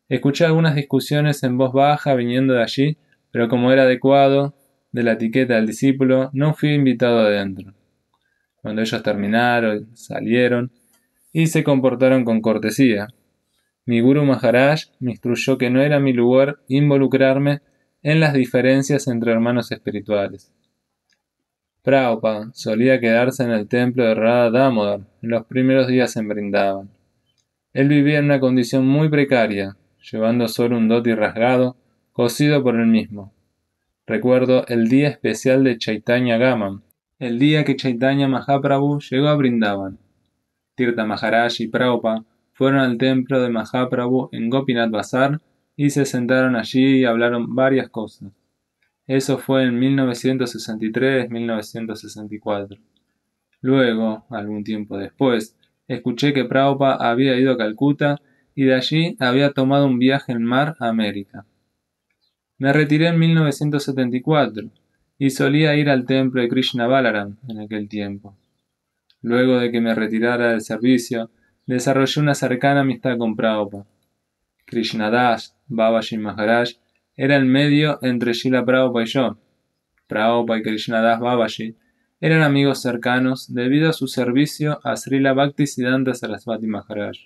Escuché algunas discusiones en voz baja viniendo de allí, pero como era adecuado, de la etiqueta del discípulo, no fui invitado adentro. Cuando ellos terminaron, salieron y se comportaron con cortesía. Mi Guru Maharaj me instruyó que no era mi lugar involucrarme en las diferencias entre hermanos espirituales. Prabhupada solía quedarse en el templo de Radha Damodar en los primeros días en Vrindavan. Él vivía en una condición muy precaria, llevando solo un dhoti rasgado, cosido por él mismo. Recuerdo el día especial de Chaitanya Gamam, el día que Chaitanya Mahaprabhu llegó a Vrindavan. Tirtha Maharaj y Prabhupada fueron al templo de Mahaprabhu en Gopinath Bazar y se sentaron allí y hablaron varias cosas. Eso fue en 1963-1964. Luego, algún tiempo después, escuché que Prabhupada había ido a Calcuta y de allí había tomado un viaje en mar a América. Me retiré en 1974 y solía ir al templo de Krishna Balaram en aquel tiempo. Luego de que me retirara del servicio, desarrollé una cercana amistad con Prabhupada. Krishnadas Babaji Maharaj era el medio entre Srila Prabhupada y yo. Prabhupada y Krishnadas Babaji eran amigos cercanos debido a su servicio a Srila Bhaktisiddhanta Sarasvati Maharaj.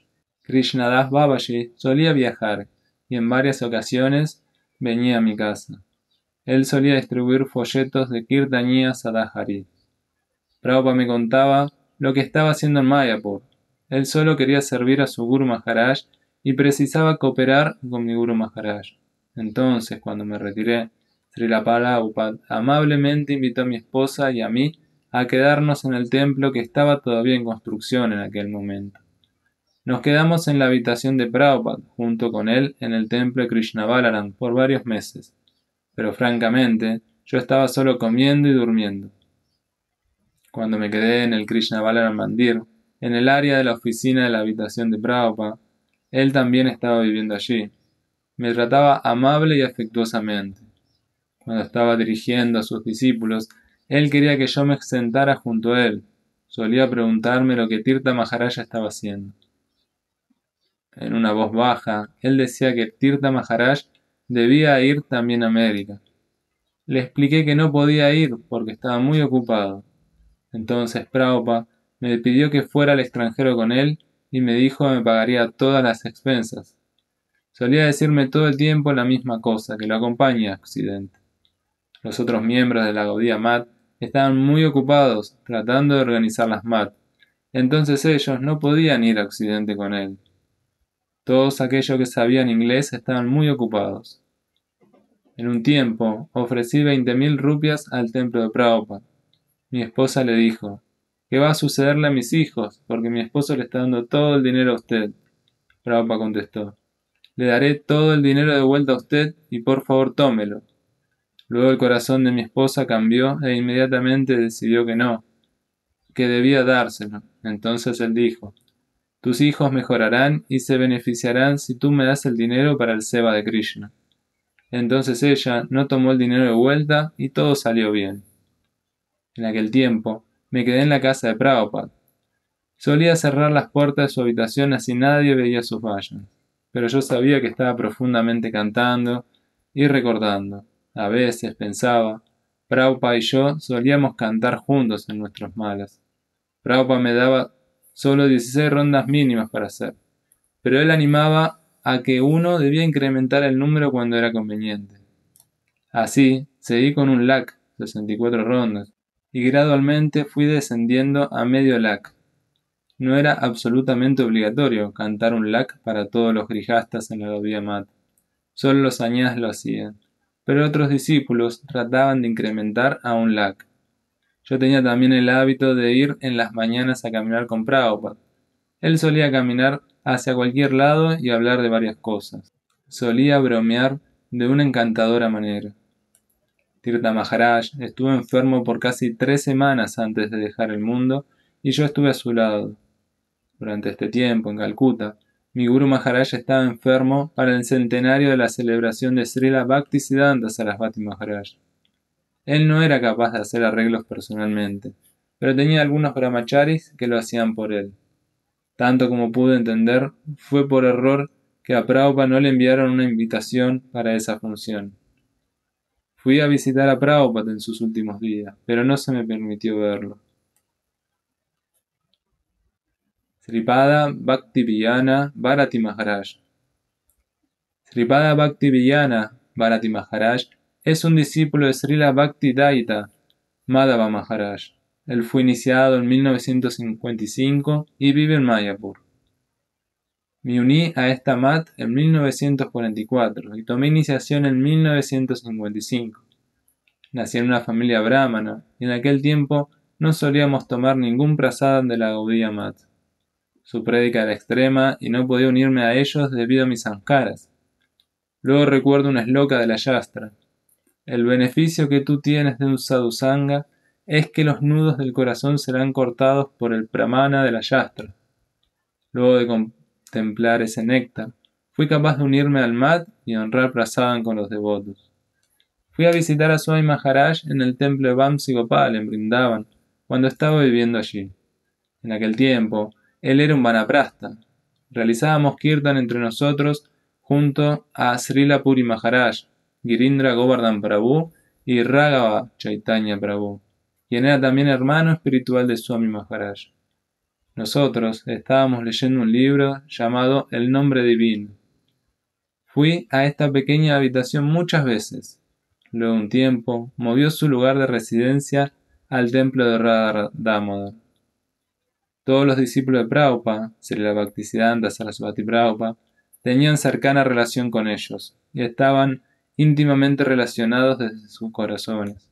Krishnadas Babaji solía viajar y en varias ocasiones venía a mi casa. Él solía distribuir folletos de Kirtaniya Sadhari. Prabhupada me contaba lo que estaba haciendo en Mayapur. Él solo quería servir a su Guru Maharaj y precisaba cooperar con mi Guru Maharaj. Entonces, cuando me retiré, Srila Prabhupada amablemente invitó a mi esposa y a mí a quedarnos en el templo que estaba todavía en construcción en aquel momento. Nos quedamos en la habitación de Prabhupada, junto con él en el templo de Krishna Balaram por varios meses, pero francamente yo estaba solo comiendo y durmiendo. Cuando me quedé en el Krishna Balaram Mandir, en el área de la oficina de la habitación de Prabhupada, él también estaba viviendo allí. Me trataba amable y afectuosamente. Cuando estaba dirigiendo a sus discípulos, él quería que yo me sentara junto a él. Solía preguntarme lo que Tirtha Maharaj estaba haciendo. En una voz baja, él decía que Tirtha Maharaj debía ir también a América. Le expliqué que no podía ir porque estaba muy ocupado. Entonces Prabhupada me pidió que fuera al extranjero con él y me dijo que me pagaría todas las expensas. Solía decirme todo el tiempo la misma cosa, que lo acompañe a Occidente. Los otros miembros de la Gaudiya Mat estaban muy ocupados tratando de organizar las Mat, entonces ellos no podían ir a Occidente con él. Todos aquellos que sabían inglés estaban muy ocupados. En un tiempo, ofrecí 20,000 rupias al templo de Prabhupada. Mi esposa le dijo, ¿qué va a sucederle a mis hijos? Porque mi esposo le está dando todo el dinero a usted. Prabhupada contestó, le daré todo el dinero de vuelta a usted y por favor tómelo. Luego el corazón de mi esposa cambió e inmediatamente decidió que no, que debía dárselo. Entonces él dijo, tus hijos mejorarán y se beneficiarán si tú me das el dinero para el seva de Krishna. Entonces ella no tomó el dinero de vuelta y todo salió bien. En aquel tiempo, me quedé en la casa de Prabhupada. Solía cerrar las puertas de su habitación así nadie veía sus vayanas, pero yo sabía que estaba profundamente cantando y recordando. A veces pensaba, Prabhupada y yo solíamos cantar juntos en nuestras malas. Prabhupada me daba solo 16 rondas mínimas para hacer, pero él animaba a que uno debía incrementar el número cuando era conveniente. Así, seguí con un lakh, 64 rondas, y gradualmente fui descendiendo a medio lakh. No era absolutamente obligatorio cantar un lakh para todos los grijastas en la Gaudiya Mat. Solo los sañás lo hacían, pero otros discípulos trataban de incrementar a un lakh. Yo tenía también el hábito de ir en las mañanas a caminar con Prabhupada. Él solía caminar hacia cualquier lado y hablar de varias cosas. Solía bromear de una encantadora manera. Tirtha Maharaj estuvo enfermo por casi 3 semanas antes de dejar el mundo y yo estuve a su lado. Durante este tiempo, en Calcuta, mi Guru Maharaj estaba enfermo para el centenario de la celebración de Srila Bhaktisiddhanta Sarasvati Maharaj. Él no era capaz de hacer arreglos personalmente, pero tenía algunos brahmacharis que lo hacían por él. Tanto como pude entender, fue por error que a Prabhupada no le enviaron una invitación para esa función. Fui a visitar a Prabhupada en sus últimos días, pero no se me permitió verlo. Sripada Bhaktivinoda Bharati Maharaj. Sripada Bhaktivinoda Bharati Maharaj es un discípulo de Srila Bhaktidaita Madhava Maharaj. Él fue iniciado en 1955 y vive en Mayapur. Me uní a esta mat en 1944 y tomé iniciación en 1955. Nací en una familia brahmana y en aquel tiempo no solíamos tomar ningún prasadam de la Gaudiya Mat. Su prédica era extrema y no podía unirme a ellos debido a mis sanskaras. Luego recuerdo una sloka de la Yastra. El beneficio que tú tienes de un sadhusanga es que los nudos del corazón serán cortados por el pramana de la Yastra. Luego de contemplar ese néctar, fui capaz de unirme al mat y honrar prasadam con los devotos. Fui a visitar a Swami Maharaj en el templo de Vamsi Gopal en Vrindavan, cuando estaba viviendo allí. En aquel tiempo, él era un vanaprastha. Realizábamos kirtan entre nosotros junto a Srila Puri Maharaj, Girindra Govardhan Prabhu y Raghava Chaitanya Prabhu, quien era también hermano espiritual de Swami Maharaj. Nosotros estábamos leyendo un libro llamado El Nombre Divino. Fui a esta pequeña habitación muchas veces. Luego de un tiempo, movió su lugar de residencia al templo de Radha Damodar. Todos los discípulos de Prabhupada, Srila Bhaktisiddhanta Sarasvati Prabhupada, tenían cercana relación con ellos y estaban íntimamente relacionados desde sus corazones.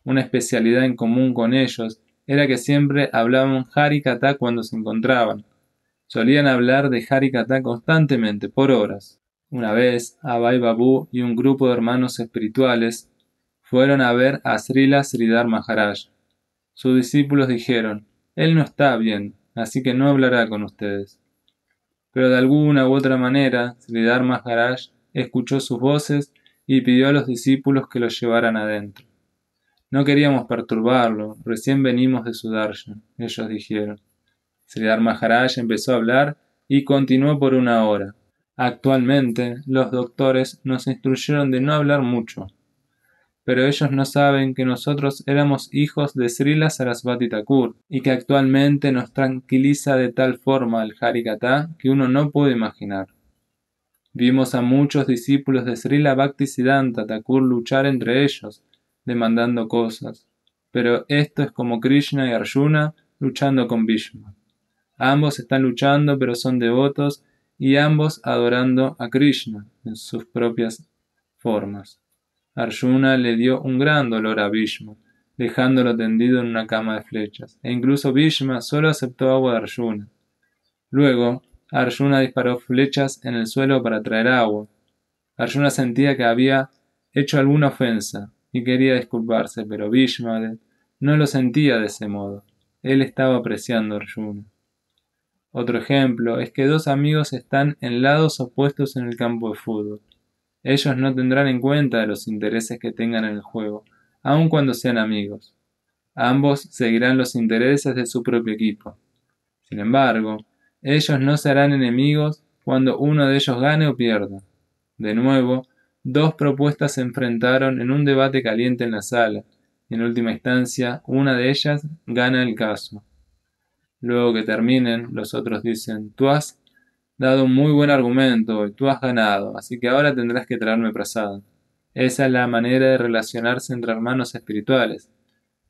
Una especialidad en común con ellos era que siempre hablaban Hari Katha cuando se encontraban. Solían hablar de Hari Katha constantemente, por horas. Una vez, Abhay Babu y un grupo de hermanos espirituales fueron a ver a Srila Sridhar Maharaj. Sus discípulos dijeron: «Él no está bien, así que no hablará con ustedes». Pero de alguna u otra manera, Sridhar Maharaj escuchó sus voces y pidió a los discípulos que los llevaran adentro. «No queríamos perturbarlo, recién venimos de su darshan», ellos dijeron. Sridhar Maharaj empezó a hablar y continuó por una hora. Actualmente, los doctores nos instruyeron de no hablar mucho, pero ellos no saben que nosotros éramos hijos de Srila Sarasvati Thakur y que actualmente nos tranquiliza de tal forma el Hari Katha que uno no puede imaginar. Vimos a muchos discípulos de Srila Bhaktisiddhanta Thakur luchar entre ellos, demandando cosas, pero esto es como Krishna y Arjuna luchando con Bhishma. Ambos están luchando, pero son devotos y ambos adorando a Krishna en sus propias formas. Arjuna le dio un gran dolor a Bhishma, dejándolo tendido en una cama de flechas, e incluso Bhishma solo aceptó agua de Arjuna. Luego, Arjuna disparó flechas en el suelo para traer agua. Arjuna sentía que había hecho alguna ofensa y quería disculparse, pero Bhishma no lo sentía de ese modo. Él estaba apreciando a Arjuna. Otro ejemplo es que dos amigos están en lados opuestos en el campo de fútbol. Ellos no tendrán en cuenta los intereses que tengan en el juego, aun cuando sean amigos. Ambos seguirán los intereses de su propio equipo. Sin embargo, ellos no se harán enemigos cuando uno de ellos gane o pierda. De nuevo, dos propuestas se enfrentaron en un debate caliente en la sala, y en última instancia, una de ellas gana el caso. Luego que terminen, los otros dicen: «Tú has dado un muy buen argumento y tú has ganado, así que ahora tendrás que traerme prasada». Esa es la manera de relacionarse entre hermanos espirituales.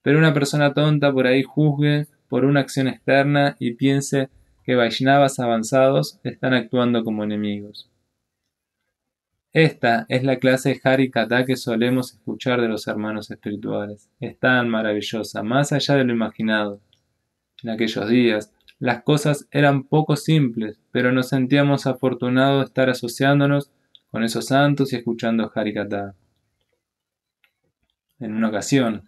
Pero una persona tonta por ahí juzgue por una acción externa y piense que Vaishnavas avanzados están actuando como enemigos. Esta es la clase de Hari Katha que solemos escuchar de los hermanos espirituales. Es tan maravillosa, más allá de lo imaginado. En aquellos días, las cosas eran poco simples, pero nos sentíamos afortunados de estar asociándonos con esos santos y escuchando Hari Katha. En una ocasión,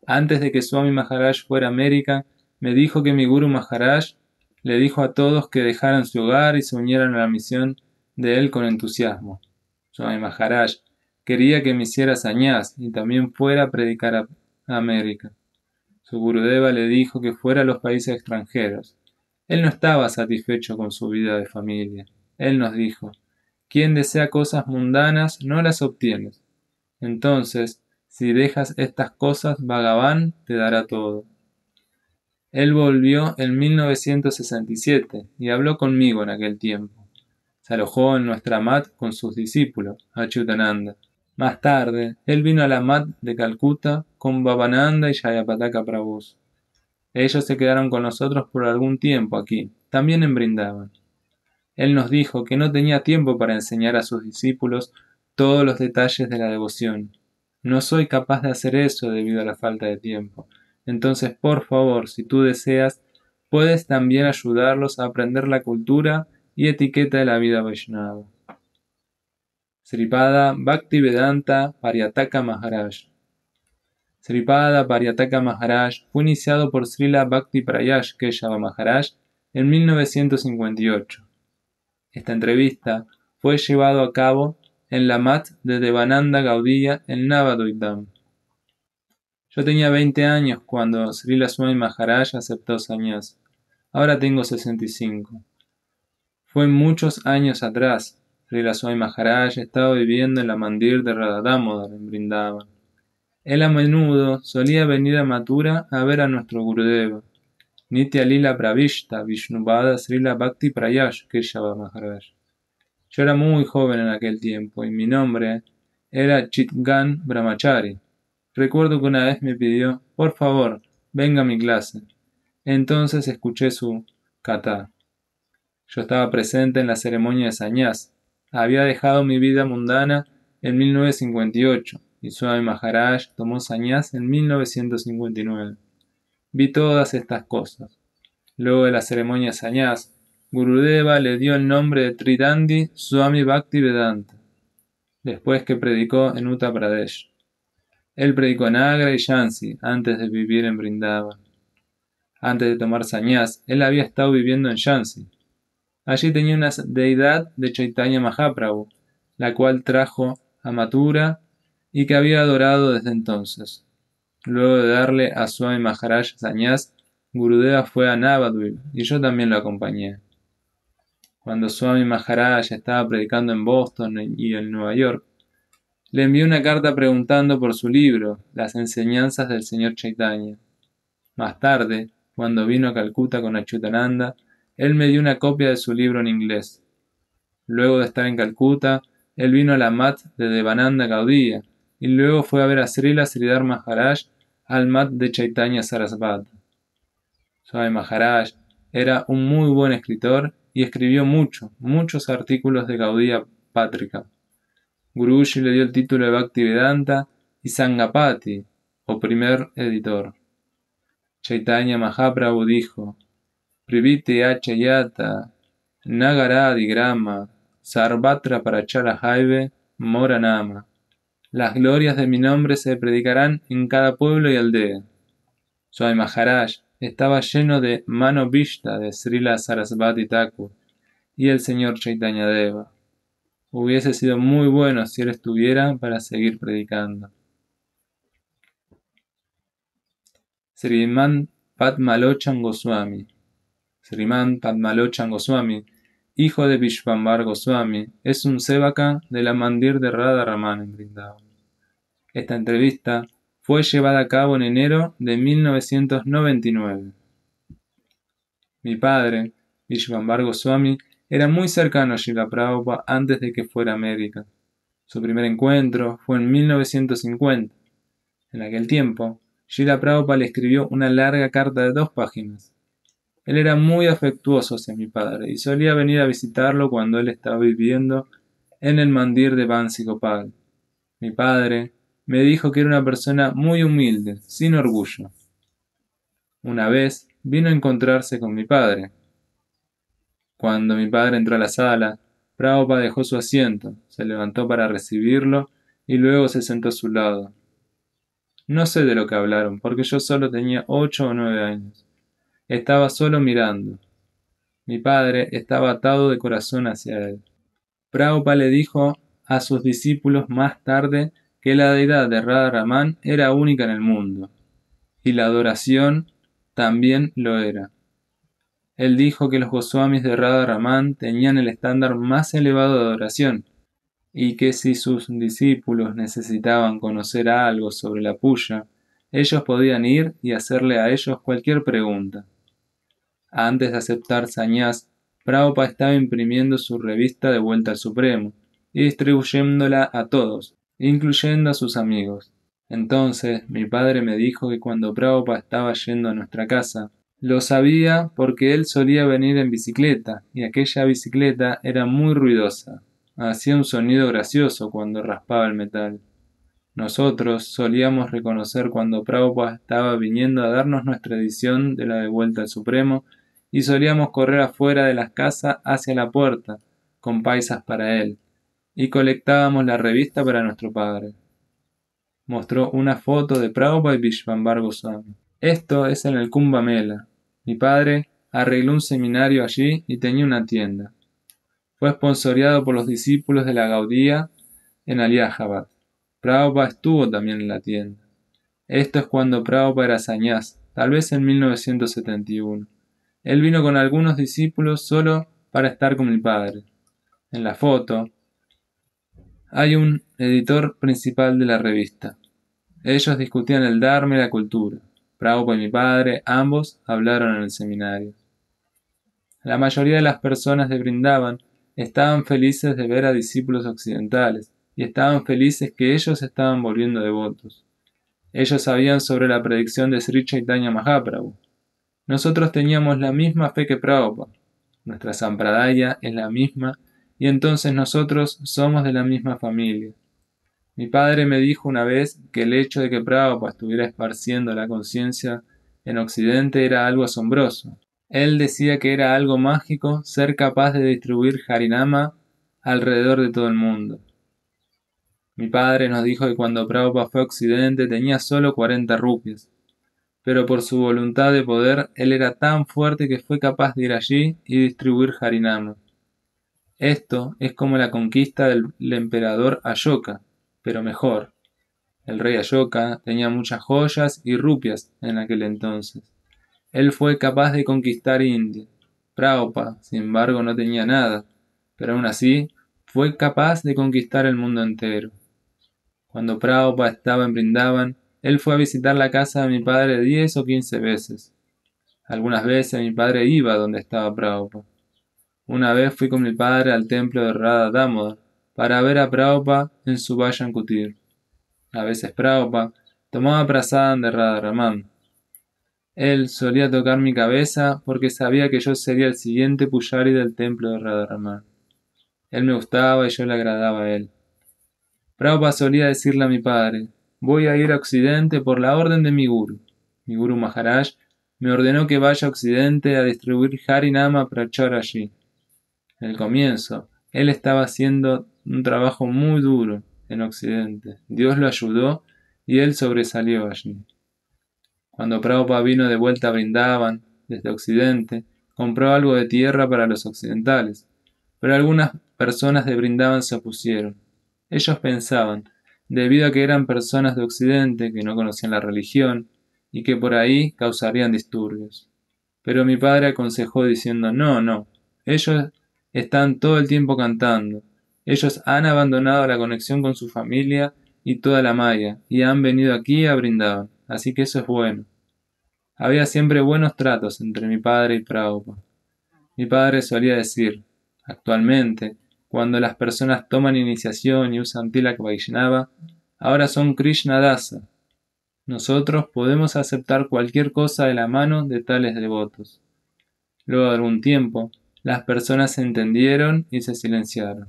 antes de que Swami Maharaj fuera a América, me dijo que mi Guru Maharaj le dijo a todos que dejaran su hogar y se unieran a la misión de él con entusiasmo. Swami Maharaj quería que me hiciera sannyas y también fuera a predicar a América. Su Gurudeva le dijo que fuera a los países extranjeros. Él no estaba satisfecho con su vida de familia. Él nos dijo: «Quien desea cosas mundanas no las obtienes. Entonces, si dejas estas cosas, Bhagavan te dará todo». Él volvió en 1967 y habló conmigo en aquel tiempo. Se alojó en nuestra mat con sus discípulos, Achyutananda. Más tarde, él vino a la mat de Calcuta con Bhavananda y Jayapataka Prabhus. Ellos se quedaron con nosotros por algún tiempo aquí, también en Vrindavan. Él nos dijo que no tenía tiempo para enseñar a sus discípulos todos los detalles de la devoción. «No soy capaz de hacer eso debido a la falta de tiempo. Entonces, por favor, si tú deseas, puedes también ayudarlos a aprender la cultura y etiqueta de la vida Vaishnava». Sripada Bhaktivedanta Paryataka Maharaj. Sripada Paryataka Maharaj fue iniciado por Srila Bhakti Prayas Keshava Maharaj en 1958. Esta entrevista fue llevado a cabo en la mat de Devananda Gaudiya en Navadoidam. Yo tenía 20 años cuando Srila Swami Maharaj aceptó sannyas. Ahora tengo 65. Fue muchos años atrás. Srila Swami Maharaj estaba viviendo en la mandir de Radha Damodar en Vrindavan. Él a menudo solía venir a Mathura a ver a nuestro Gurudeva, Nitya Lila Pravishta Vishnupada Srila Bhakti Prayas Keshava Maharaj. Yo era muy joven en aquel tiempo y mi nombre era Chitgan Brahmachari. Recuerdo que una vez me pidió, por favor, venga a mi clase. Entonces escuché su kata. Yo estaba presente en la ceremonia de Sannyas. Había dejado mi vida mundana en 1958 y Swami Maharaj tomó Sannyas en 1959. Vi todas estas cosas. Luego de la ceremonia de Sannyas, Gurudeva le dio el nombre de Tridandi Swami Bhaktivedanta, después que predicó en Uttar Pradesh. Él predicó en Agra y Jhansi antes de vivir en Vrindavan. Antes de tomar Sannyas, él había estado viviendo en Jhansi. Allí tenía una deidad de Chaitanya Mahaprabhu, la cual trajo a Mathura y que había adorado desde entonces. Luego de darle a Swami Maharaj Sannyas, Gurudeva fue a Navadvip y yo también lo acompañé. Cuando Swami Maharaj estaba predicando en Boston y en Nueva York, le envié una carta preguntando por su libro, Las enseñanzas del Señor Chaitanya. Más tarde, cuando vino a Calcuta con Achyutananda, él me dio una copia de su libro en inglés. Luego de estar en Calcuta, él vino a la Mat de Devananda Gaudiya y luego fue a ver a Srila Sridhar Maharaj al Mat de Chaitanya Sarasvati. Swami Maharaj era un muy buen escritor y escribió muchos artículos de Gaudiya Patrika. Guruji le dio el título de Bhaktivedanta y Sangapati, o primer editor. Chaitanya Mahaprabhu dijo: Priviti Achayata, Nagaradi Grama, Sarvatra Parachala Jaive, Moranama. Las glorias de mi nombre se predicarán en cada pueblo y aldea. Swami Maharaj estaba lleno de mano vista de Srila Sarasvati Thakur y el señor Chaitanya Deva. Hubiese sido muy bueno si él estuviera para seguir predicando. Sriman Padmalochan Goswami. Sriman Padmalochan Goswami, hijo de Vishvambar Goswami, es un sevaka de la mandir de Radha Raman en Vrindavan. Esta entrevista fue llevada a cabo en enero de 1999. Mi padre, Vishvambar Goswami, era muy cercano a Srila Prabhupada antes de que fuera a América. Su primer encuentro fue en 1950. En aquel tiempo, Srila Prabhupada le escribió una larga carta de 2 páginas. Él era muy afectuoso hacia mi padre y solía venir a visitarlo cuando él estaba viviendo en el mandir de Bansi Gopal. Mi padre me dijo que era una persona muy humilde, sin orgullo. Una vez vino a encontrarse con mi padre. Cuando mi padre entró a la sala, Prabhupada dejó su asiento, se levantó para recibirlo y luego se sentó a su lado. No sé de lo que hablaron, porque yo solo tenía 8 o 9 años. Estaba solo mirando. Mi padre estaba atado de corazón hacia él. Prabhupada le dijo a sus discípulos más tarde que la deidad de Radha Raman era única en el mundo, y la adoración también lo era. Él dijo que los Goswamis de Radha Raman tenían el estándar más elevado de adoración, y que si sus discípulos necesitaban conocer algo sobre la puya, ellos podían ir y hacerle a ellos cualquier pregunta. Antes de aceptar Sannyas, Prabhupada estaba imprimiendo su revista de Vuelta al Supremo y distribuyéndola a todos, incluyendo a sus amigos. Entonces mi padre me dijo que cuando Prabhupada estaba yendo a nuestra casa, lo sabía porque él solía venir en bicicleta y aquella bicicleta era muy ruidosa. Hacía un sonido gracioso cuando raspaba el metal. Nosotros solíamos reconocer cuando Prabhupada estaba viniendo a darnos nuestra edición de la de Vuelta al Supremo y solíamos correr afuera de las casas hacia la puerta, con paisas para él, y colectábamos la revista para nuestro padre. Mostró una foto de Prabhupada y Vishvambar Goswami. Esto es en el Kumbh Mela. Mi padre arregló un seminario allí y tenía una tienda. Fue esponsoreado por los discípulos de la Gaudiya en Aliahabad. Prabhupada estuvo también en la tienda. Esto es cuando Prabhupada era sannyas, tal vez en 1971. Él vino con algunos discípulos solo para estar con mi padre. En la foto hay un editor principal de la revista. Ellos discutían el Dharma y la cultura. Prabhupada y mi padre, ambos, hablaron en el seminario. La mayoría de las personas de Vrindavan estaban felices de ver a discípulos occidentales, y estaban felices que ellos estaban volviendo devotos. Ellos sabían sobre la predicción de Sri Chaitanya Mahaprabhu. Nosotros teníamos la misma fe que Prabhupada. Nuestra sampradaya es la misma y entonces nosotros somos de la misma familia. Mi padre me dijo una vez que el hecho de que Prabhupada estuviera esparciendo la conciencia en Occidente era algo asombroso. Él decía que era algo mágico ser capaz de distribuir Harinama alrededor de todo el mundo. Mi padre nos dijo que cuando Prabhupada fue a Occidente tenía solo 40 rupias, pero por su voluntad de poder él era tan fuerte que fue capaz de ir allí y distribuir Harinama. Esto es como la conquista del emperador Ashoka, pero mejor. El rey Ashoka tenía muchas joyas y rupias en aquel entonces. Él fue capaz de conquistar India. Prabhupada, sin embargo, no tenía nada, pero aún así fue capaz de conquistar el mundo entero. Cuando Prabhupada estaba en Vrindavan, él fue a visitar la casa de mi padre 10 o 15 veces. Algunas veces mi padre iba donde estaba Prabhupada. Una vez fui con mi padre al templo de Radha Damodar para ver a Prabhupada en su Vayan Kutir. A veces Prabhupada tomaba prasadam de Radharaman. Él solía tocar mi cabeza porque sabía que yo sería el siguiente pujari del templo de Radharaman. Él me gustaba y yo le agradaba a él. Prabhupada solía decirle a mi padre: voy a ir a Occidente por la orden de mi guru. Mi guru Maharaj me ordenó que vaya a Occidente a distribuir Harinama Prachar allí. En el comienzo, él estaba haciendo un trabajo muy duro en Occidente. Dios lo ayudó y él sobresalió allí. Cuando Prabhupada vino de vuelta a Vrindavan, desde Occidente, compró algo de tierra para los occidentales, pero algunas personas de Vrindavan se opusieron. Ellos pensaban, debido a que eran personas de Occidente que no conocían la religión y que por ahí causarían disturbios. Pero mi padre aconsejó diciendo: no, ellos están todo el tiempo cantando. Ellos han abandonado la conexión con su familia y toda la maya, y han venido aquí a Vrindavan, así que eso es bueno. Había siempre buenos tratos entre mi padre y Prabhupada. Mi padre solía decir: actualmente, cuando las personas toman iniciación y usan Tilak Vaishnava, ahora son Krishna Dasa. Nosotros podemos aceptar cualquier cosa de la mano de tales devotos. Luego de algún tiempo, las personas se entendieron y se silenciaron.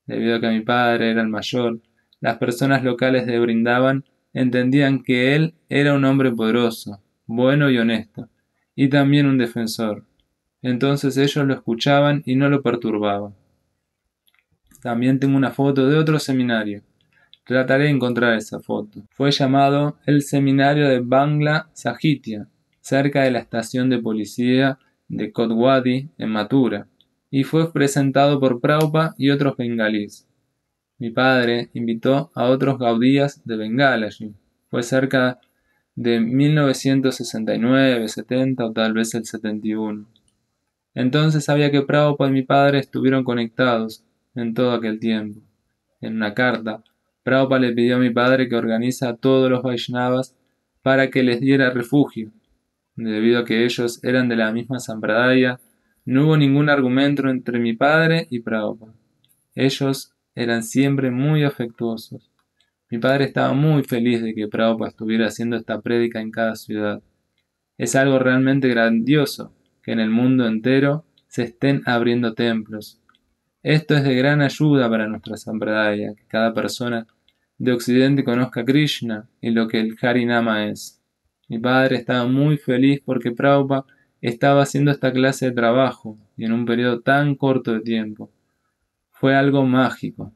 Debido a que mi padre era el mayor, las personas locales de Vrindavan entendían que él era un hombre poderoso, bueno y honesto, y también un defensor. Entonces ellos lo escuchaban y no lo perturbaban. También tengo una foto de otro seminario. Trataré de encontrar esa foto. Fue llamado el Seminario de Bangla Sahitya, cerca de la estación de policía de Kotwadi, en Mathura, y fue presentado por Prabhupada y otros bengalíes. Mi padre invitó a otros gaudías de Bengala allí. Fue cerca de 1969, 70 o tal vez el 71. Entonces sabía que Prabhupada y mi padre estuvieron conectados en todo aquel tiempo. En una carta, Prabhupada le pidió a mi padre que organice a todos los Vaishnavas para que les diera refugio. Debido a que ellos eran de la misma sampradaya, no hubo ningún argumento entre mi padre y Prabhupada. Ellos eran siempre muy afectuosos. Mi padre estaba muy feliz de que Prabhupada estuviera haciendo esta prédica en cada ciudad. Es algo realmente grandioso que en el mundo entero se estén abriendo templos. Esto es de gran ayuda para nuestra sampradaya, que cada persona de Occidente conozca a Krishna y lo que el Harinama es. Mi padre estaba muy feliz porque Prabhupada estaba haciendo esta clase de trabajo y en un periodo tan corto de tiempo. Fue algo mágico.